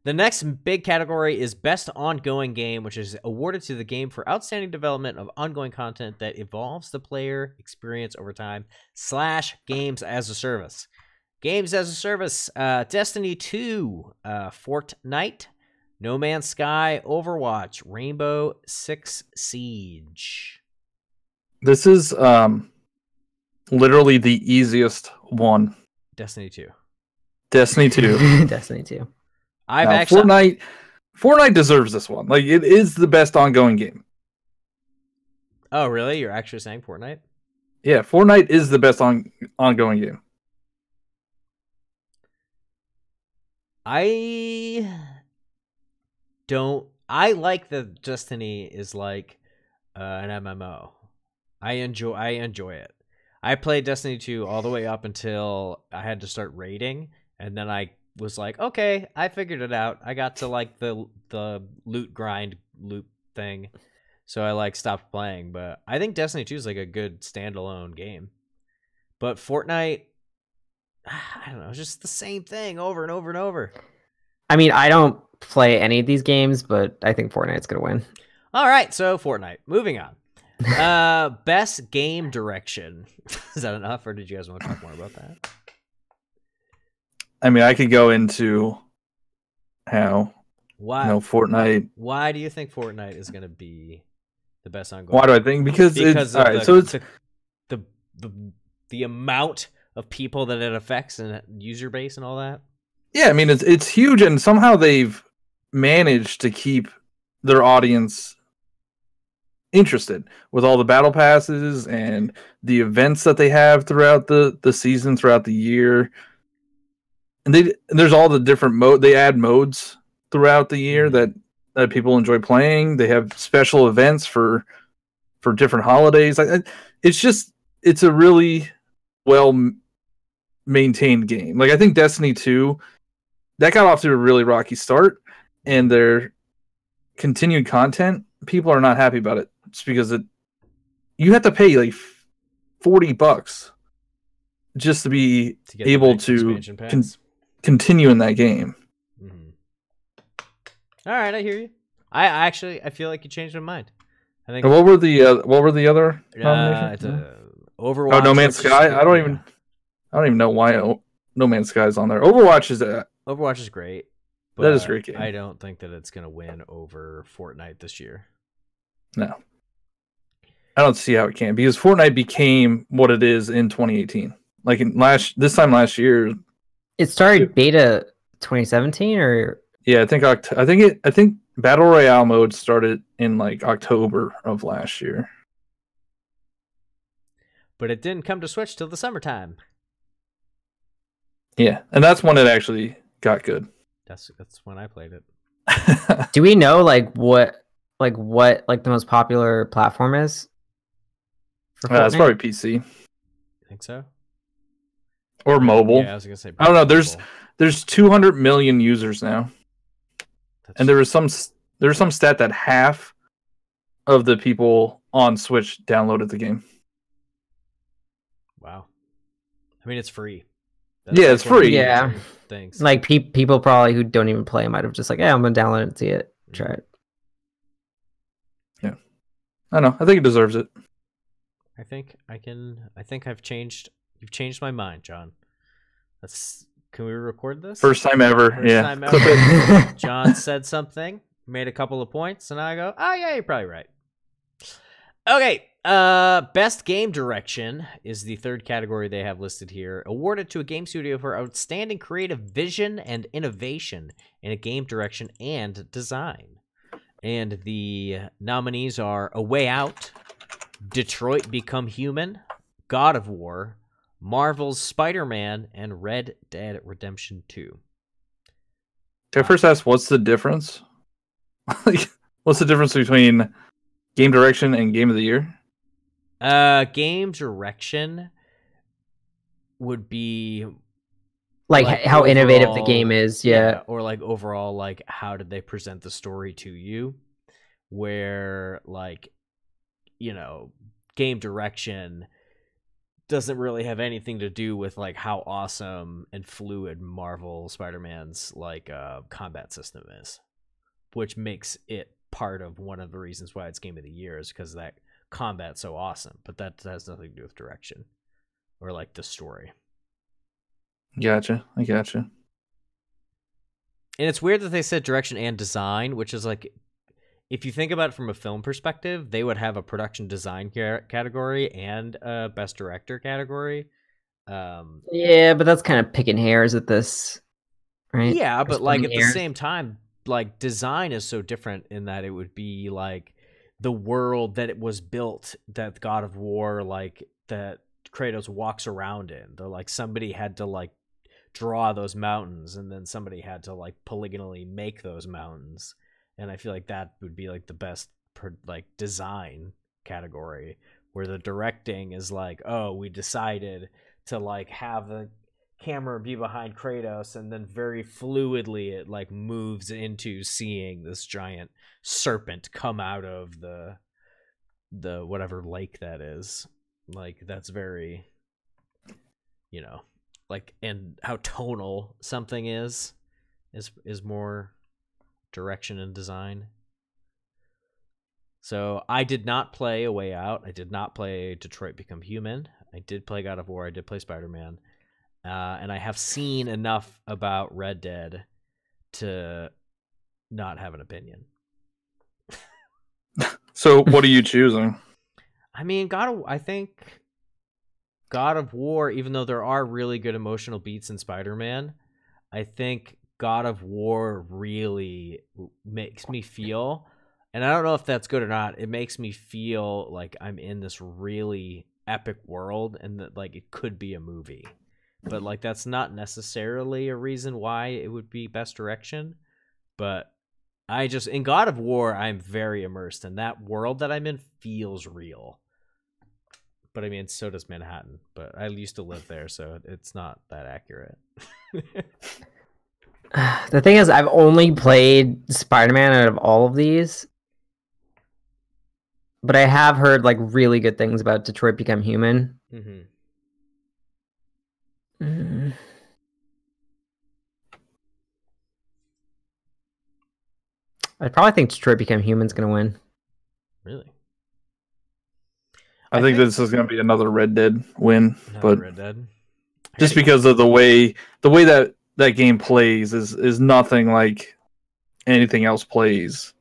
The next big category is Best Ongoing Game, which is awarded to the game for outstanding development of ongoing content that evolves the player experience over time / games as a service. Games as a service, Destiny 2, Fortnite, No Man's Sky, Overwatch, Rainbow Six Siege. This is literally the easiest one. Destiny 2. Destiny 2. Destiny 2. Fortnite deserves this one. Like, it is the best ongoing game. Oh, really? You're actually saying Fortnite? Yeah, Fortnite is the best ongoing game. I like that Destiny is like an MMO. I enjoy it. I played Destiny 2 all the way up until I had to start raiding, and then I was like, okay, I figured it out. I got to like the loot grind loop thing, so I like stopped playing. But I think Destiny 2 is like a good standalone game. But Fortnite, I don't know, it's just the same thing over and over and over. I mean, I don't play any of these games, but I think Fortnite's gonna win. All right, so Fortnite. Moving on. Best game direction. Is that enough, or did you guys want to talk more about that? I mean, I could go into how Fortnite. Why do you think Fortnite is going to be the best ongoing? Why do I think? Because it's all right. So it's the amount of people that it affects and user base and all that. Yeah, I mean it's huge, and somehow they've managed to keep their audience interested with all the battle passes and the events that they have throughout the season, throughout the year. And there's all the different they add modes throughout the year that people enjoy playing. They have special events for different holidays. It's a really well maintained game. Like, I think Destiny 2, that got off to a really rocky start, and their continued content, people are not happy about it. It's because you have to pay like $40 just to be able to continue in that game. All right, I hear you. I feel like you changed my mind. I think. And what were the other nominations? Overwatch. Oh, No Man's Sky. I don't even know why No Man's Sky is on there. Overwatch is great. But that is a great game. I don't think that it's gonna win over Fortnite this year. No, I don't see how it can, because Fortnite became what it is in 2018. Like this time last year, it started beta 2017, or yeah, I think Battle Royale mode started in like October of last year. But it didn't come to Switch till the summertime. Yeah, and that's when it actually got good. That's when I played it. Do we know what the most popular platform is? It's probably PC. I think so. Or mobile. Yeah, I was gonna say. I don't know. There's 200 million users now, and there was some stat that half of the people on Switch downloaded the game. Wow. I mean, it's free. Yeah, it's free. Yeah. Things. Like people probably who don't even play might have just like, yeah, I'm gonna download it and see it, try it. Yeah, I don't know. I think it deserves it. I think I've changed. You've changed my mind, John. Can we record this? First time ever. Time ever. John said something, made a couple of points, and I go, oh yeah, you're probably right. Okay. Best game direction is the third category they have listed here. Awarded to a game studio for outstanding creative vision and innovation in a game direction and design. And the nominees are A Way Out, Detroit Become Human, God of War, Marvel's Spider-Man, and Red Dead Redemption 2. Can I first ask, what's the difference? What's the difference between game direction and game of the year? Game direction would be like how overall, innovative the game is, yeah. Or like overall, like how did they present the story to you? Where like, you know, game direction doesn't really have anything to do with like how awesome and fluid Marvel Spider-Man's like combat system is, which makes it part of one of the reasons why it's game of the year, is because that combat's so awesome. But that has nothing to do with direction or like the story. Gotcha. I gotcha. And it's weird that they said direction and design, which is like, if you think about it from a film perspective, they would have a production design category and a best director category. Yeah, but that's kind of picking hairs at this, right? Yeah, but like at the same time, like design is so different in that it would be like the world that it was built, that God of War, like that Kratos walks around in. They're like, somebody had to like draw those mountains, and then somebody had to like polygonally make those mountains. And I feel like that would be like the best like design category, where the directing is like, oh, we decided to like have the camera be behind Kratos, and then very fluidly it like moves into seeing this giant serpent come out of the whatever lake that is. Like that's very, you know, like, and how tonal something is more direction and design. So I did not play A Way Out. I did not play Detroit Become Human. I did play God of War. I did play Spider-Man. And I have seen enough about Red Dead to not have an opinion. So what are you choosing? I mean, I think God of War, even though there are really good emotional beats in Spider-Man, I think God of War really makes me feel And I don't know if that's good or not. It makes me feel like I'm in this really epic world and that like it could be a movie. But like that's not necessarily a reason why it would be best direction. But I just in God of War I'm very immersed and that world that I'm in feels real. But I mean so does Manhattan. But I used to live there, so it's not that accurate. The thing is, I've only played Spider-Man out of all of these. But I have heard like really good things about Detroit Become Human. I probably think Detroit Become Human's gonna win. Really? I think this is gonna be another Red Dead win, but Red Dead. just because of the way that game plays is nothing like anything else plays.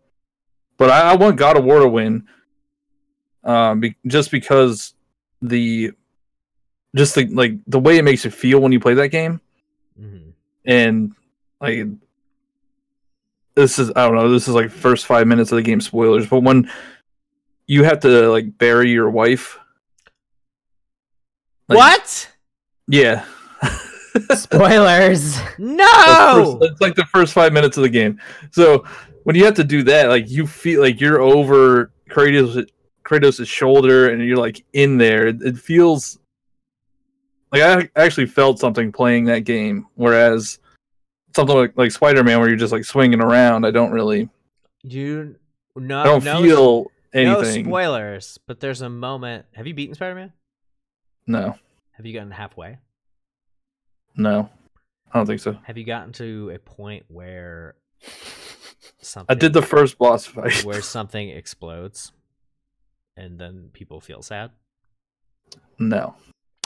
But I want God of War to win. Just because the way it makes you feel when you play that game, and like this is like first 5 minutes of the game spoilers, but when you have to like bury your wife, like, what? Yeah, spoilers. No, it's like the first 5 minutes of the game. So when you have to do that, like you feel like you're over Kratos' shoulder and you're like in there. It feels like I actually felt something playing that game, whereas something like Spider-Man where you're just like swinging around, I don't really feel anything. No spoilers, but there's a moment. Have you beaten Spider-Man? No. Have you gotten halfway? No, I don't think so. Have you gotten to a point where something I did the first boss fight where something explodes and then people feel sad? No.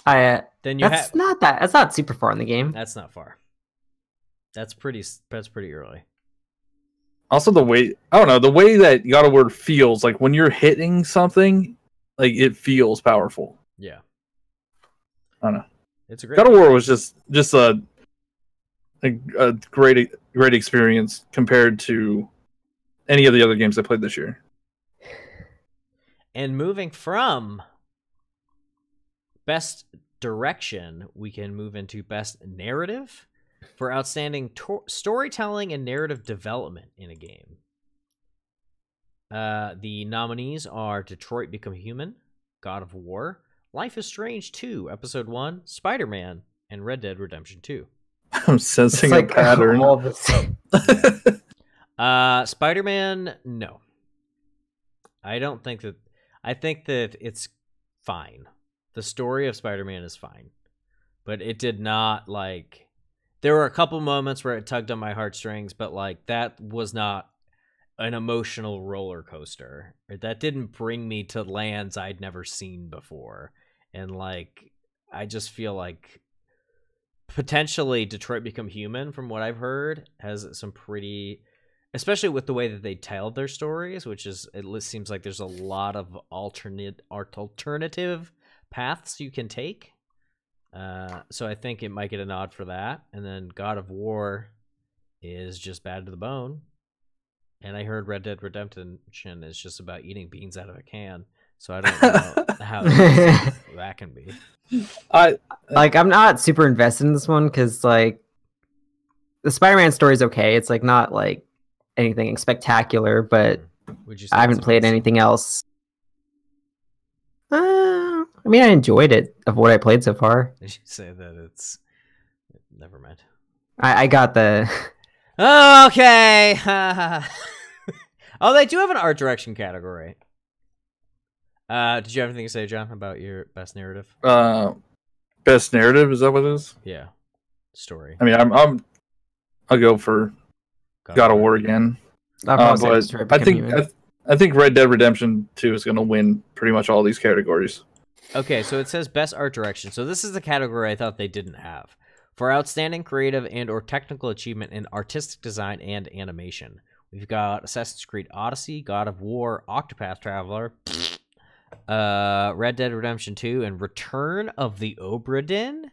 Then you that's not super far in the game. That's not far. That's pretty early. Also the way that God of War feels, like when you're hitting something, like it feels powerful. Yeah. I don't know. It's a great God of War was just a great experience compared to any of the other games I played this year. And moving from best direction, we can move into best narrative for outstanding storytelling and narrative development in a game. The nominees are Detroit Become Human, God of War, Life is Strange 2, Episode 1, Spider-Man, and Red Dead Redemption 2. I'm sensing a pattern. Spider-Man, no. I don't think that... I think that it's fine. The story of Spider-Man is fine. But it did not, like... There were a couple moments where it tugged on my heartstrings, but, like, that was not an emotional roller coaster. That didn't bring me to lands I'd never seen before. And, like, I just feel like potentially Detroit Become Human, from what I've heard, has some pretty... Especially with the way that they tell their stories, which is... It seems like there's a lot of alternative paths you can take. So I think it might get a nod for that. And then God of War is just bad to the bone. And I heard Red Dead Redemption is just about eating beans out of a can. So I don't know how that can be. I'm not super invested in this one because like the Spider-Man story is okay. It's like not like anything spectacular, but I haven't played anything else. I mean, I enjoyed it of what I played so far. Did you say that it's... Never mind. I got the... Oh, okay. Oh, they do have an art direction category. Did you have anything to say, John, about your best narrative? Best narrative, is that what it is? Yeah. Story. I mean, I'll go for God of War again. But I think Red Dead Redemption 2 is going to win pretty much all these categories. Okay, so it says best art direction. So this is the category I thought they didn't have. For outstanding creative and or technical achievement in artistic design and animation. We've got Assassin's Creed Odyssey, God of War, Octopath Traveler, Red Dead Redemption 2, and Return of the Obra Dinn.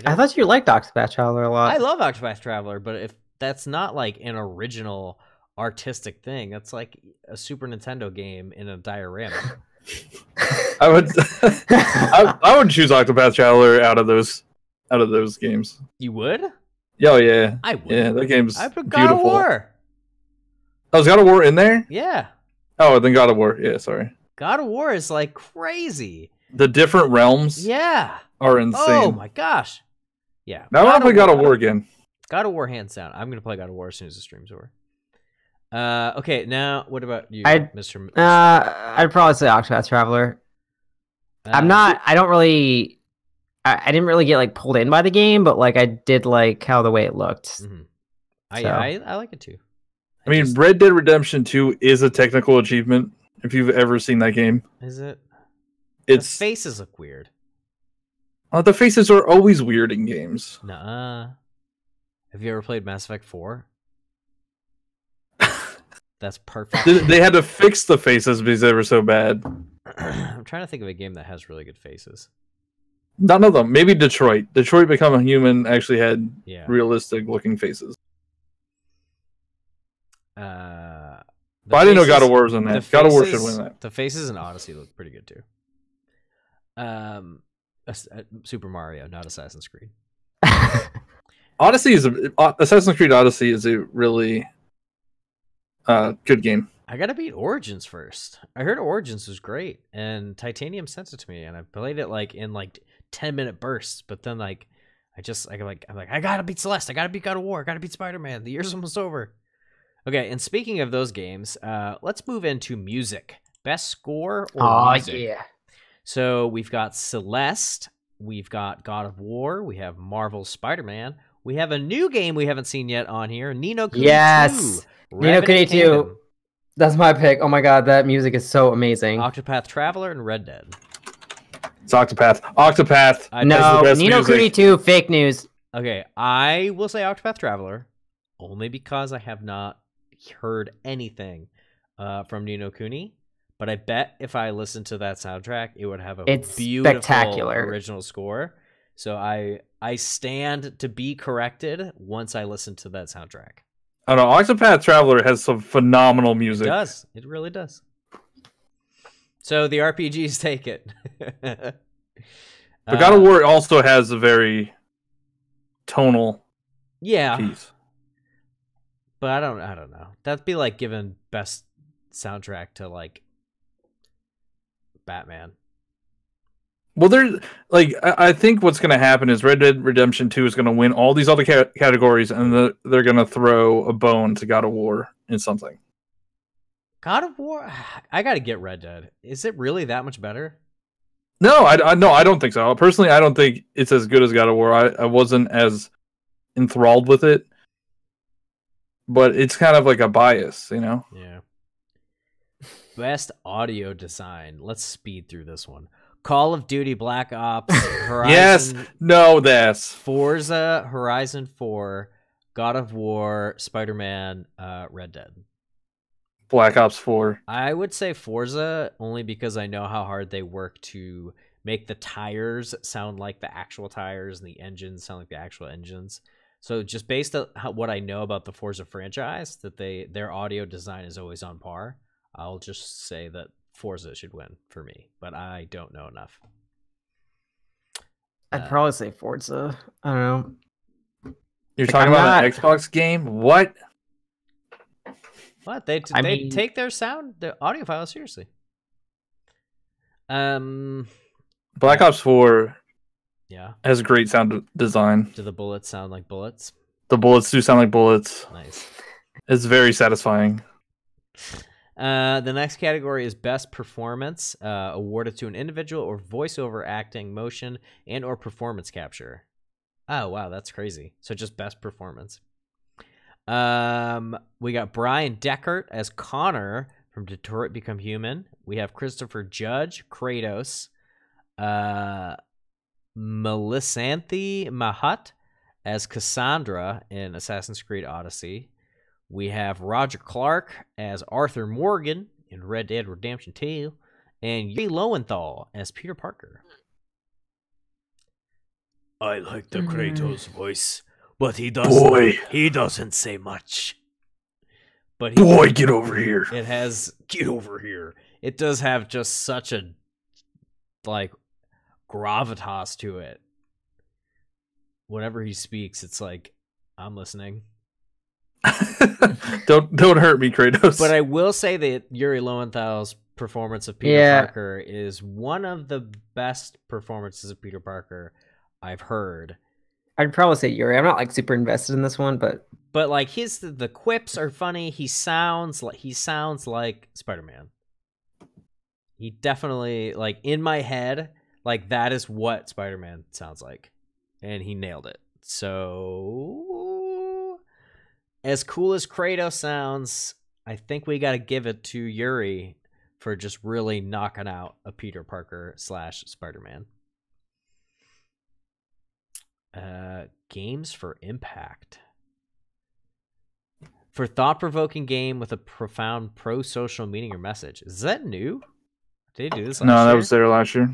I thought you liked Octopath Traveler a lot. I love Octopath Traveler, but if that's not like an original artistic thing. That's like a Super Nintendo game in a diorama. I would I would choose Octopath Traveler out of those games. You would? Oh yeah. I would. Yeah, that game's I put beautiful. God of War. Oh, is God of War in there? Yeah. Oh, then God of War. Yeah, sorry. God of War is like crazy. The different realms Yeah. are insane. Oh my gosh. Yeah. Now I want to play God of War again. God of War hands down. I'm gonna play God of War as soon as the stream's over. Okay, now what about you, Mr. I'd probably say Octopath Traveler. I didn't really get like pulled in by the game, but like I did like how the way it looked. Mm-hmm. I like it too. I mean, Red Dead Redemption 2 is a technical achievement. If you've ever seen that game, is it? Its the faces look weird. The faces are always weird in games. Nuh-uh. Have you ever played Mass Effect 4? That's perfect. They had to fix the faces because they were so bad. I'm trying to think of a game that has really good faces. None of them. Maybe Detroit. Detroit Become a Human actually had realistic looking faces. But I didn't know God of War was in that. God of War should win that. The faces in Odyssey look pretty good too. Super Mario, not Assassin's Creed. Assassin's Creed Odyssey is a really good game. I gotta beat Origins first. I heard Origins was great, and Titanium sent it to me, and I played it like in 10-minute bursts. But then I'm like, I gotta beat Celeste. I gotta beat God of War. I gotta beat Spider-Man. The year's almost over. Okay, and speaking of those games, let's move into music. Best score or music? Yeah. So we've got Celeste, we've got God of War, we have Marvel's Spider-Man, we have a new game we haven't seen yet on here, Ni no Kuni 2. Yes, Ni no Kuni 2. That's my pick. Oh my god, that music is so amazing. Octopath Traveler and Red Dead. It's Octopath. No, Ni no Kuni 2, fake news. Okay, I will say Octopath Traveler, only because I have not heard anything from Ni no Kuni. But I bet if I listened to that soundtrack, it would have a beautiful spectacular original score. So I stand to be corrected once I listen to that soundtrack. I don't know. Octopath Traveler has some phenomenal music. It does. It really does. So the RPGs take it. But God of War also has a very tonal piece. But I don't know. That'd be like giving best soundtrack to like Batman. Well, I think what's going to happen is Red Dead Redemption 2 is going to win all these other categories, and they're going to throw a bone to God of War in something. God of War, I got to get Red Dead. Is it really that much better? No, I don't think so. Personally, I don't think it's as good as God of War. I wasn't as enthralled with it, but it's kind of like a bias, you know? Yeah. Best audio design. Let's speed through this one. Call of Duty Black Ops, Horizon. Forza, Horizon 4, God of War, Spider-Man, Red Dead. Black Ops 4. I would say Forza only because I know how hard they work to make the tires sound like the actual tires and the engines sound like the actual engines. So just based on what I know about the Forza franchise, that their audio design is always on par. I'll just say that Forza should win for me, but I don't know enough. I'd probably say Forza. I don't know. You're talking about an Xbox game? What? What? They take their audio files seriously. Black Ops 4 has great sound design. Do the bullets sound like bullets? The bullets do sound like bullets. Nice. It's very satisfying. The next category is best performance, awarded to an individual or voiceover acting, motion, and or performance capture. Oh wow, that's crazy. So just best performance. We got Brian Deckert as Connor from Detroit Become Human. We have Christopher Judge, Kratos. Melisanthe Mahat as Cassandra in Assassin's Creed Odyssey. We have Roger Clark as Arthur Morgan in Red Dead Redemption 2, and Yuri Lowenthal as Peter Parker. I like the Kratos voice, but he doesn't say much. But boy, get over here. It has get over here. It does have just such a like gravitas to it. Whenever he speaks, it's like I'm listening. Don't hurt me, Kratos. But I will say that Yuri Lowenthal's performance of Peter Parker is one of the best performances of Peter Parker I've heard. I'd probably say Yuri. I'm not like super invested in this one, but like the quips are funny. He sounds like Spider-Man. He definitely, like, in my head, like, that is what Spider-Man sounds like. And he nailed it. So, as cool as Kratos sounds, I think we got to give it to Yuri for just really knocking out a Peter Parker / Spider-Man. Games for impact. For thought-provoking game with a profound pro-social meaning or message. Is that new? Did they do this last year? No, that was there last year.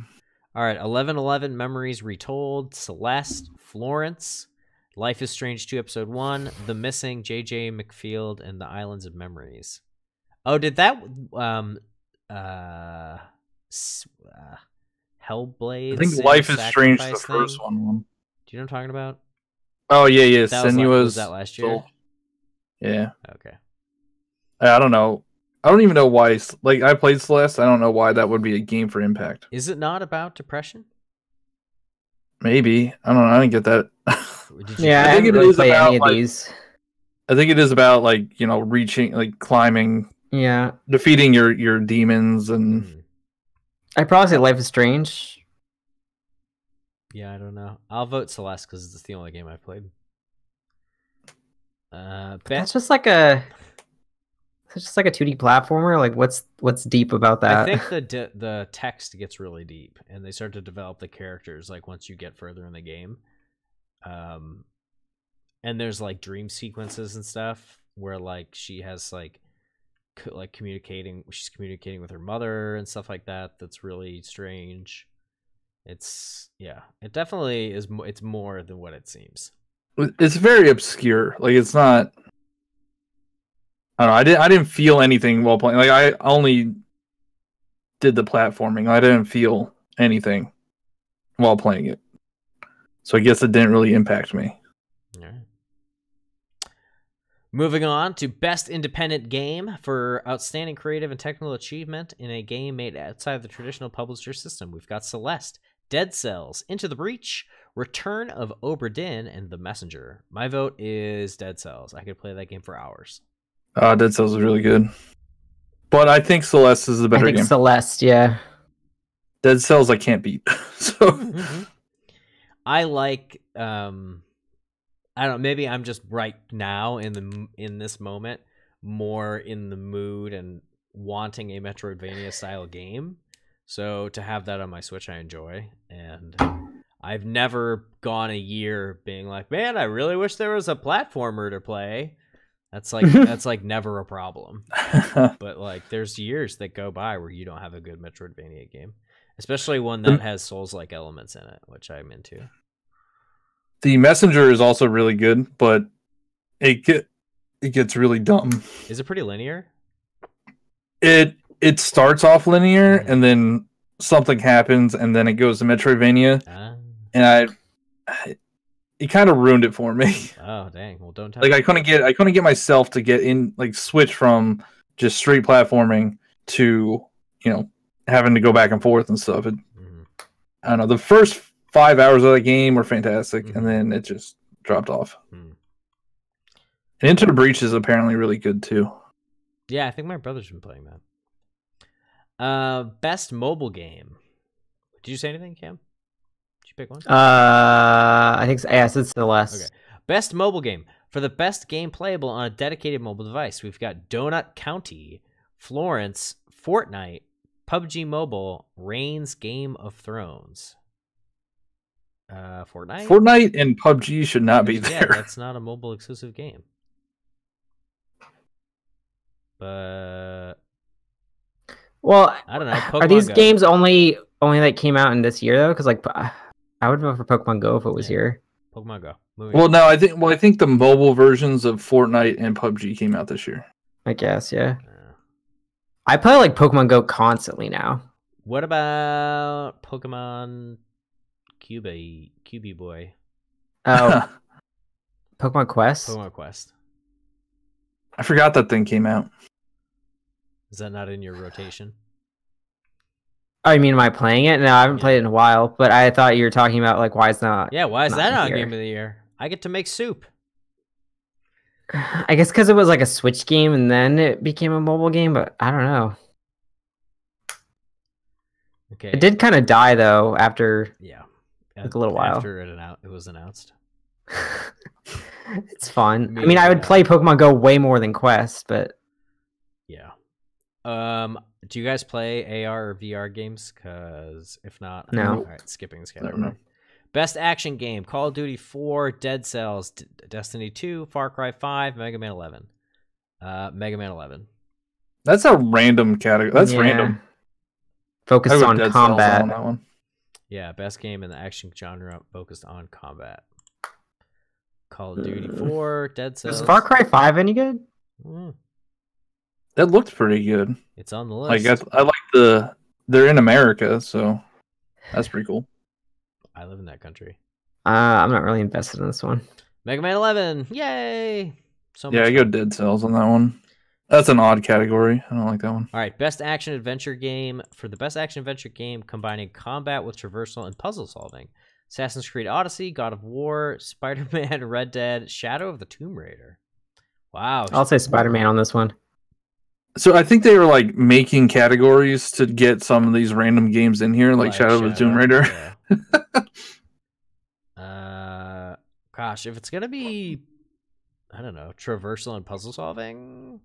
All right, 11:11 Memories Retold, Celeste, Florence, Life is Strange 2 Episode 1, The Missing, J.J. McField, and The Islands of Memories. Oh, did that Hellblade? I think Life is Strange is the first one. Do you know what I'm talking about? Oh yeah, That was that last year? Yeah. Okay. I don't know. I don't even know why. Like, I played Celeste. I don't know why that would be a game for impact. Is it not about depression? Maybe. I don't know. I didn't get that. Yeah, I think it is about any of these. I think it is about, like, you know, reaching, like, climbing. Yeah. Defeating your demons and. I'd probably say Life is Strange. Yeah, I don't know. I'll vote Celeste because it's the only game I've played. That's just like a 2D platformer. Like, what's deep about that? I think the text gets really deep, and they start to develop the characters like once you get further in the game. And there's like dream sequences and stuff where like she has like communicating. She's communicating with her mother and stuff like that. That's really strange. It definitely is. It's more than what it seems. It's very obscure. Like, it's not. I don't know. I didn't feel anything while playing. Like, I only did the platforming. I didn't feel anything while playing it. So I guess it didn't really impact me. All right. Moving on to Best Independent Game for Outstanding Creative and Technical Achievement in a game made outside of the traditional publisher system. We've got Celeste, Dead Cells, Into the Breach, Return of Obra Dinn, and The Messenger. My vote is Dead Cells. I could play that game for hours. Dead Cells is really good. But I think Celeste is the better game. Celeste, yeah. Dead Cells I can't beat. So I like I don't know, maybe I'm just right now in this moment more in the mood and wanting a Metroidvania style game. So to have that on my Switch I enjoy, and I've never gone a year being like, man, I really wish there was a platformer to play. That's like never a problem. But like there's years that go by where you don't have a good Metroidvania game, especially one that has Souls-like elements in it, which I'm into. The Messenger is also really good, but it gets really dumb. Is it pretty linear? It starts off linear and then something happens and then it goes to Metroidvania. And it kind of ruined it for me. Oh dang! Well, don't tell. Like I couldn't get myself to get in, like switch from just straight platforming to, you know, having to go back and forth and stuff. I don't know. The first 5 hours of the game were fantastic, and then it just dropped off. And Into the Breach is apparently really good too. Yeah, I think my brother's been playing that. Best mobile game. Did you say anything, Cam? Did you pick one? I think so. Yes, it's Celeste. Okay. Best mobile game. For the best game playable on a dedicated mobile device, we've got Donut County, Florence, Fortnite, PUBG Mobile, Reigns Game of Thrones. Fortnite and PUBG should not be there. Yeah, that's not a mobile exclusive game. But well, I don't know. Are these games only that came out in this year though? Because like I would vote for Pokemon Go if it was here. Pokemon Go. Well, no, I think the mobile versions of Fortnite and PUBG came out this year. I guess, yeah. I play like Pokemon Go constantly now. What about Pokemon QB Boy? Oh, Pokemon Quest? Pokemon Quest. I forgot that thing came out. Is that not in your rotation? Oh, you mean am I playing it? No, I haven't played it in a while, but I thought you were talking about like why it's not. Yeah, why is that not here. Game of the Year? I get to make soup. I guess because it was like a Switch game and then it became a mobile game, but I don't know. Okay. It did kind of die though after like a little while. After it was announced. It's fun. I mean, I would play Pokemon Go way more than Quest, but yeah. Do you guys play AR or VR games? Because if not, no. All right, skipping this category. Best action game: Call of Duty 4, Dead Cells, Destiny 2, Far Cry 5, Mega Man 11. Mega Man 11. That's a random category. That's random. Focused on combat. On that one. Yeah, best game in the action genre focused on combat. Call of Duty 4, Dead Cells. Is Far Cry 5 any good? That looked pretty good. It's on the list. I like they're in America, so that's pretty cool. I live in that country. I'm not really invested in this one. Mega Man 11, yay! So yeah, I go Dead Cells on that one. That's an odd category. I don't like that one. All right, best action adventure game. For the best action adventure game combining combat with traversal and puzzle solving: Assassin's Creed Odyssey, God of War, Spider-Man, Red Dead, Shadow of the Tomb Raider. Wow. I'll say Spider-Man on this one. So I think they were like making categories to get some of these random games in here, like Shadow of the Tomb Raider. Yeah. Gosh, if it's gonna be, I don't know, traversal and puzzle solving,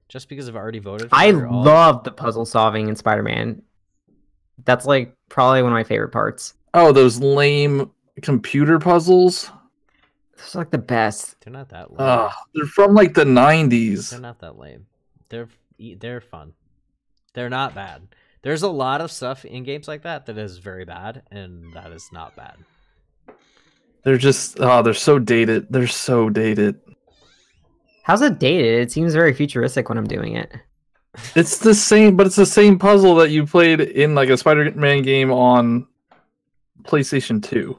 just because I've already voted for I love the puzzle solving in Spider-Man. That's like probably one of my favorite parts. Oh, those lame computer puzzles. Those are like the best. They're not that lame. They're from like the 90s. They're not that lame. They're fun. They're not bad. There's a lot of stuff in games like that is very bad, and that is not bad. They're just they're so dated. They're so dated. How's it dated? It seems very futuristic when I'm doing it. It's the same, but it's the same puzzle that you played in like a Spider-Man game on PlayStation 2.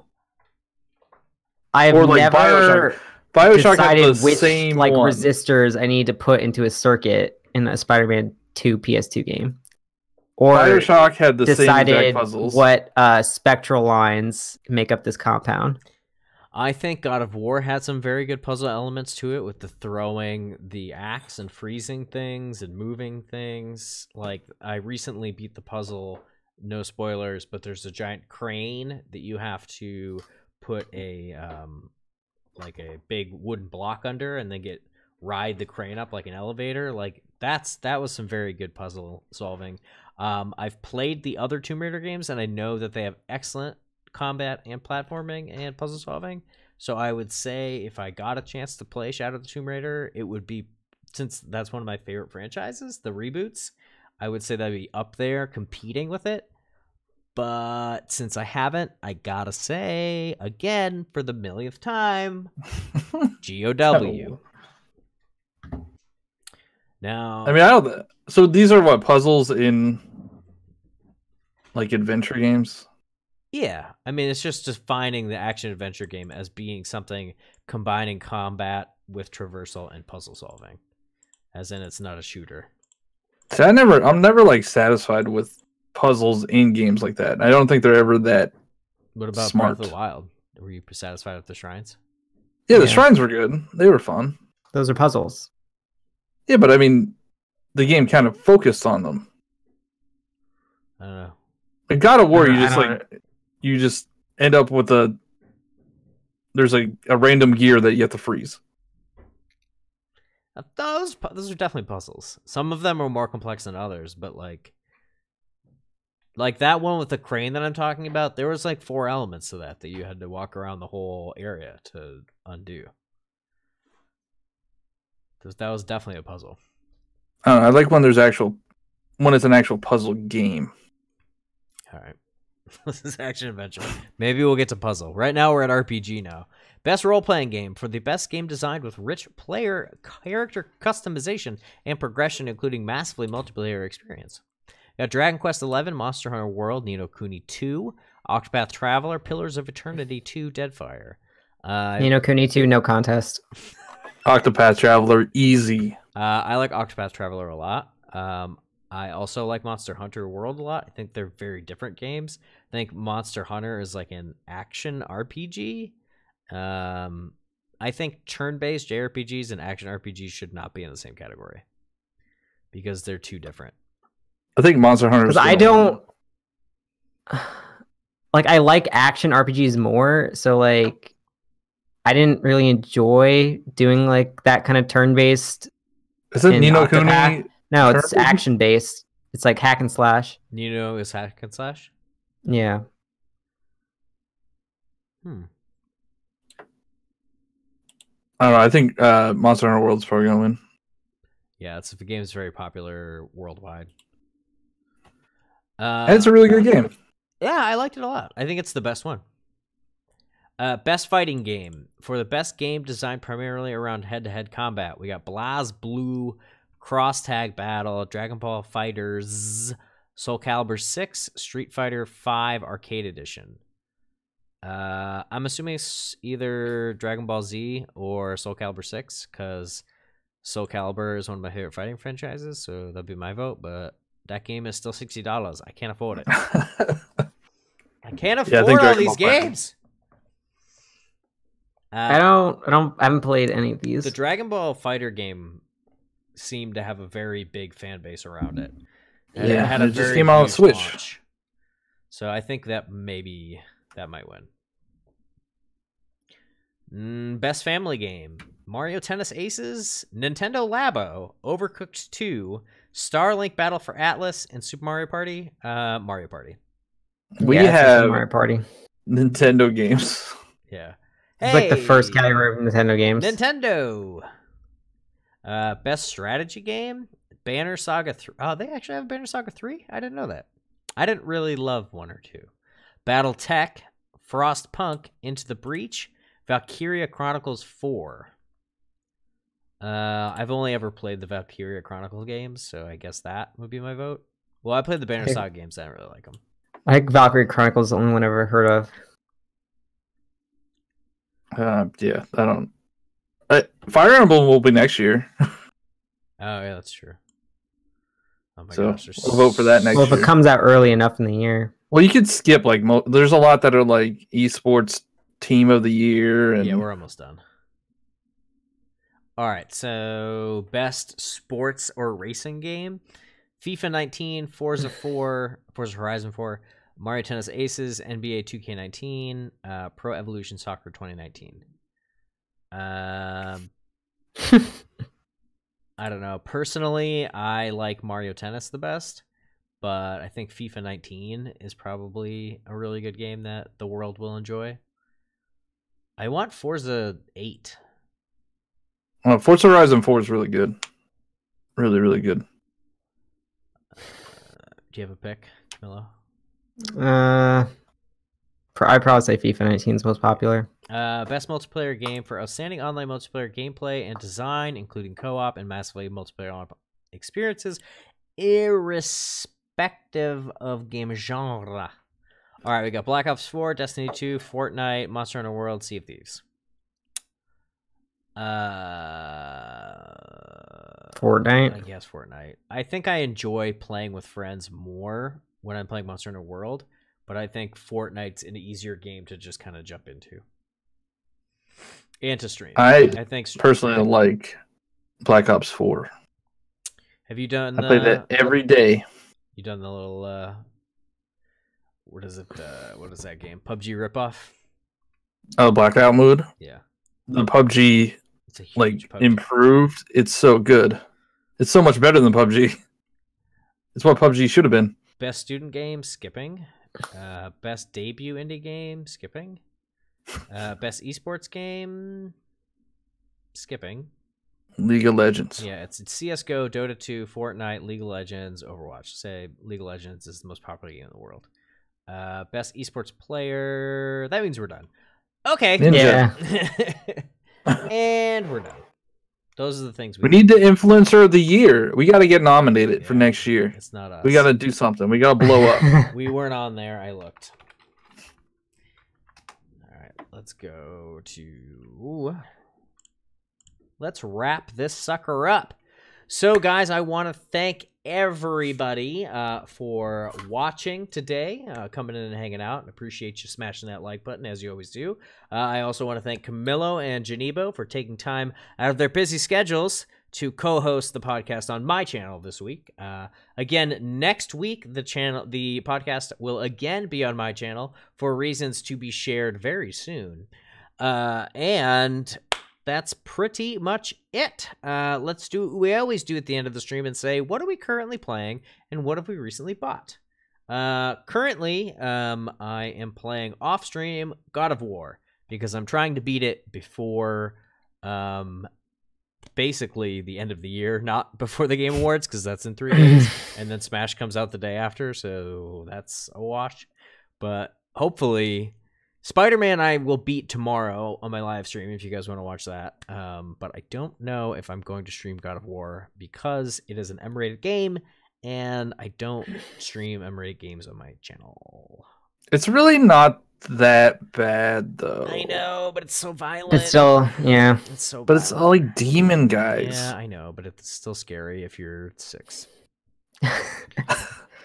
I have like never BioShock decided had the which same like one. resistors I need to put into a circuit in a Spider-Man 2 PS2 game. Or BioShock had the same decided exact puzzles. what spectral lines make up this compound. I think God of War had some very good puzzle elements to it, with the throwing the axe and freezing things and moving things. Like, I recently beat the puzzle, no spoilers, but there's a giant crane that you have to put a like a big wooden block under, and then ride the crane up like an elevator. Like, that was some very good puzzle solving. I've played the other Tomb Raider games, and I know that they have excellent combat and platforming and puzzle solving. So I would say if I got a chance to play Shadow of the Tomb Raider, it would be, since that's one of my favorite franchises, the reboots, I would say that'd be up there competing with it. But since I haven't, I gotta say, again, for the millionth time, GOW. Now, I mean, so these are what, puzzles in like adventure games? yeah, I mean, it's just defining the action adventure game as being something combining combat with traversal and puzzle solving, as in it's not a shooter. See, I'm never like satisfied with puzzles in games like that. I don't think they're ever that. What about smart. Breath of the Wild? Were you satisfied with the shrines? Yeah, the shrines were good. They were fun. Those are puzzles. Yeah, but I mean, the game kind of focused on them. I don't know. In God of War, you just end up with there's a random gear that you have to freeze. Those are definitely puzzles. Some of them are more complex than others, but like that one with the crane that I'm talking about, there was like 4 elements to that you had to walk around the whole area to undo. That was definitely a puzzle. I like when it's an actual puzzle game. All right. This is action adventure. Maybe we'll get to puzzle. Right now we're at RPG now. Best role-playing game for the best game designed with rich player character customization and progression, including massively multiplayer experience. Got Dragon Quest XI, Monster Hunter World, Ni no Kuni 2, Octopath Traveler, Pillars of Eternity 2, Deadfire. Ni no Kuni 2, no contest. Octopath Traveler, easy. I like Octopath Traveler a lot. I also like Monster Hunter World a lot. I think they're very different games. I think Monster Hunter is like an action RPG. I think turn-based JRPGs and action RPGs should not be in the same category because they're too different. I think Monster Hunter. Because I don't like. I like action RPGs more. So like, I didn't really enjoy doing like that kind of turn-based. Is it Ni no Kuni? No, it's action-based. It's like hack and slash. Ni no is hack and slash. Yeah. I don't know. I think Monster Hunter World's probably gonna win. Yeah, the game is very popular worldwide. And it's a really good game. Yeah, I liked it a lot. I think it's the best one. Best fighting game. For the best game designed primarily around head-to-head combat, we got BlazBlue, Cross Tag Battle, Dragon Ball FighterZ, Soul Calibur 6, Street Fighter 5 Arcade Edition. I'm assuming it's either Dragon Ball Z or Soul Calibur 6, because Soul Calibur is one of my favorite fighting franchises, so that'd be my vote, but that game is still $60. I can't afford it. I can't afford all these games. I haven't played any of these. The Dragon Ball Fighter game seemed to have a very big fan base around it. And yeah, it had a just came out on Switch. Launch. So I think that maybe that might win. Best family game. Mario Tennis Aces, Nintendo Labo, Overcooked 2, Starlink Battle for Atlas, and Super Mario Party. Mario Party. We have Mario Party. Nintendo games. Yeah. It's like the first category of Nintendo games. Nintendo. Best strategy game, Banner Saga 3. Oh, they actually have Banner Saga 3? I didn't know that. I didn't really love 1 or 2. Battletech, Frostpunk, Into the Breach, Valkyria Chronicles 4. I've only ever played the Valkyria Chronicles games, so I guess that would be my vote. Well, I played the Banner Saga games. I don't really like them. I think Valkyria Chronicles is the only one I've ever heard of. Yeah, I don't. Fire Emblem will be next year. Oh yeah, that's true. Oh my gosh, we'll vote for that next year. Well, if it comes out early enough in the year. Well, you could skip like there's a lot that are like esports team of the year. And... yeah, we're almost done. All right, so best sports or racing game: FIFA 19, Forza 4, Forza Horizon 4, Mario Tennis Aces, NBA 2K19, Pro Evolution Soccer 2019. I don't know. Personally, I like Mario Tennis the best, but I think FIFA 19 is probably a really good game that the world will enjoy. I want Forza 8. Forza Horizon 4 is really good. Really, really good. Do you have a pick, Camilo? I'd probably say FIFA 19 is most popular. Best multiplayer game for outstanding online multiplayer gameplay and design, including co-op and massively multiplayer experiences, irrespective of game genre. All right, we got Black Ops 4, Destiny 2, Fortnite, Monster Hunter World, Sea of Thieves. Fortnite. I guess Fortnite. I think I enjoy playing with friends more when I'm playing Monster Hunter World, but I think Fortnite's an easier game to just kind of jump into and to stream. I think personally like Black Ops 4. Have you done? I play that every day. You done the little what is it? What is that game? PUBG ripoff? Oh, Blackout Mood. Yeah. The PUBG, It's a huge like PUBG. improved. It's so good. It's so much better than PUBG. It's what PUBG should have been. Best student game, skipping. Best debut indie game, skipping. Best esports game, skipping. League of Legends. Yeah, it's CS:GO, Dota 2, Fortnite, League of Legends, Overwatch. Say League of Legends is the most popular game in the world. Best esports player. That means we're done. Okay. Ninja. And we're done. Those are the things We need the influencer of the year. We got to get nominated for next year. It's not us. We got to do something. We got to blow up. We weren't on there. I looked. All right, let's go to... Let's wrap this sucker up. So, guys, I want to thank everybody for watching today, coming in and hanging out. And appreciate you smashing that like button, as you always do. I also want to thank Camilo and Janibo for taking time out of their busy schedules to co-host the podcast on my channel this week. Again, next week, the podcast will again be on my channel for reasons to be shared very soon. And that's pretty much it. Let's do what we always do at the end of the stream and say, what are we currently playing and what have we recently bought? Currently, I am playing off-stream God of War because I'm trying to beat it before basically the end of the year, not before the Game Awards, because that's in 3 days. And then Smash comes out the day after, so that's a wash. But hopefully Spider-Man I will beat tomorrow on my live stream if you guys want to watch that. But I don't know if I'm going to stream God of War because it is an M-rated game, and I don't stream M-rated games on my channel. It's really not that bad, though. I know, but it's so violent. It's still, yeah. It's so But it's all like demon guys. Yeah, I know, but it's still scary if you're 6. I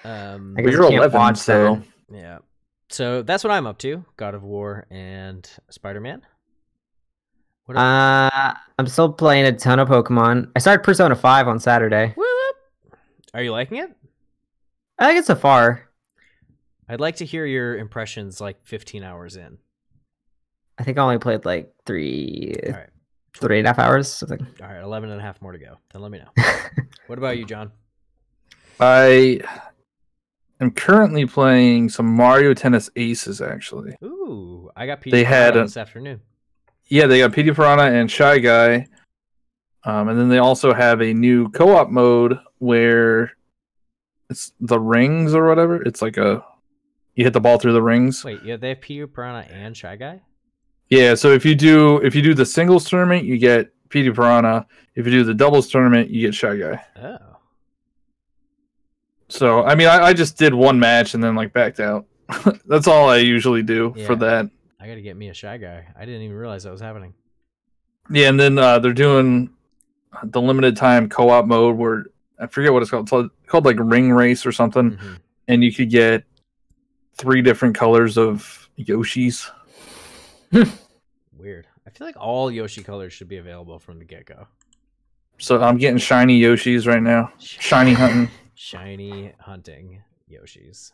But guess you're I can't 11, watch so... that. Yeah. So that's what I'm up to. God of War and Spider-Man. What I'm still playing a ton of Pokemon. I started Persona 5 on Saturday. Whoop. Are you liking it? I think it's so far. I'd like to hear your impressions like 15 hours in. I think I only played like 3.5 All right. hours, something. All right, 11 and a half more to go. Then let me know. What about you, John? I am currently playing some Mario Tennis Aces, actually. Ooh, I got They had this afternoon. Yeah, they got PD Piranha and Shy Guy. And then they also have a new co-op mode where it's the rings or whatever. It's like you hit the ball through the rings. Wait, yeah, they have PD Piranha and Shy Guy? Yeah, so if you do the singles tournament, you get PD Piranha. If you do the doubles tournament, you get Shy Guy. Oh. So, I mean, I just did one match and then like backed out. That's all I usually do for that. I gotta get me a Shy Guy. I didn't even realize that was happening. Yeah, and then they're doing the limited time co-op mode where I forget what it's called. It's called like Ring Race or something. Mm-hmm. And you could get 3 different colors of Yoshis. Weird. I feel like all Yoshi colors should be available from the get-go. So I'm getting shiny Yoshis right now. Shiny hunting. Shiny hunting Yoshis.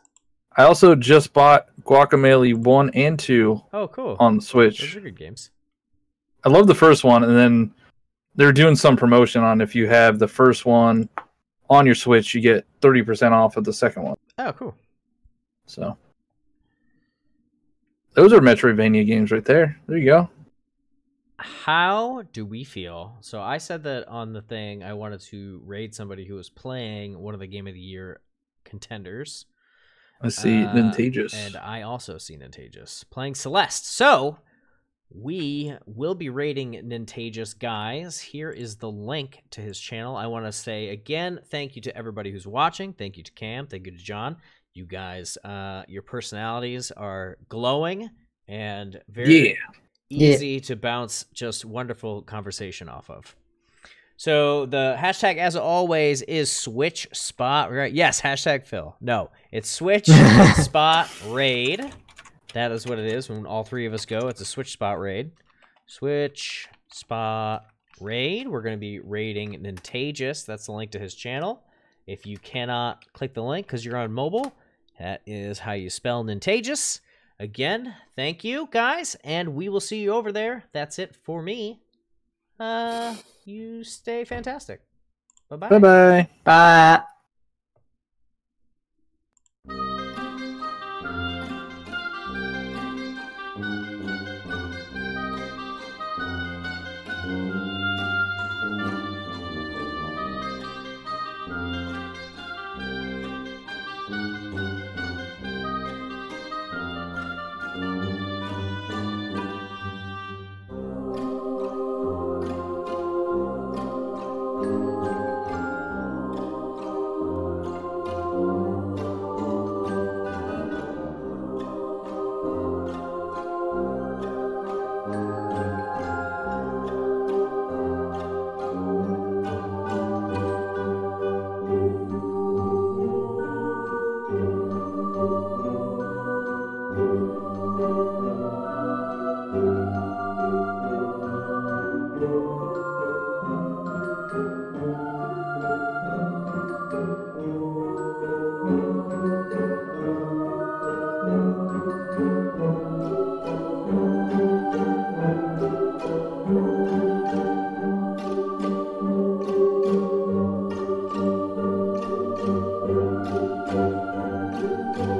I also just bought Guacamelee 1 and 2 Oh, cool. on the Switch. Those are good games. I love the first one, and then they're doing some promotion on if you have the first one on your Switch, you get 30% off of the second one. Oh, cool. So those are Metroidvania games right there. There you go. How do we feel? So I said that on the thing I wanted to raid somebody who was playing one of the Game of the Year contenders. I see Nintagious. And I also see Nintagious playing Celeste. So we will be rating Nintagious, guys. Here is the link to his channel. I want to say again, thank you to everybody who's watching. Thank you to Cam. Thank you to John. You guys, your personalities are glowing and very easy to bounce just wonderful conversation off of. So the hashtag, as always, is Switch Spot. Right? Yes, hashtag Phil. No, it's Switch Spot Raid. That is what it is. When all 3 of us go, it's a Switch Spot Raid. Switch Spot Raid. We're going to be raiding Nintagious. That's the link to his channel. If you cannot click the link because you're on mobile, that is how you spell Nintagious. Again, thank you, guys, and we will see you over there. That's it for me. You stay fantastic. Bye-bye. Bye-bye. Bye.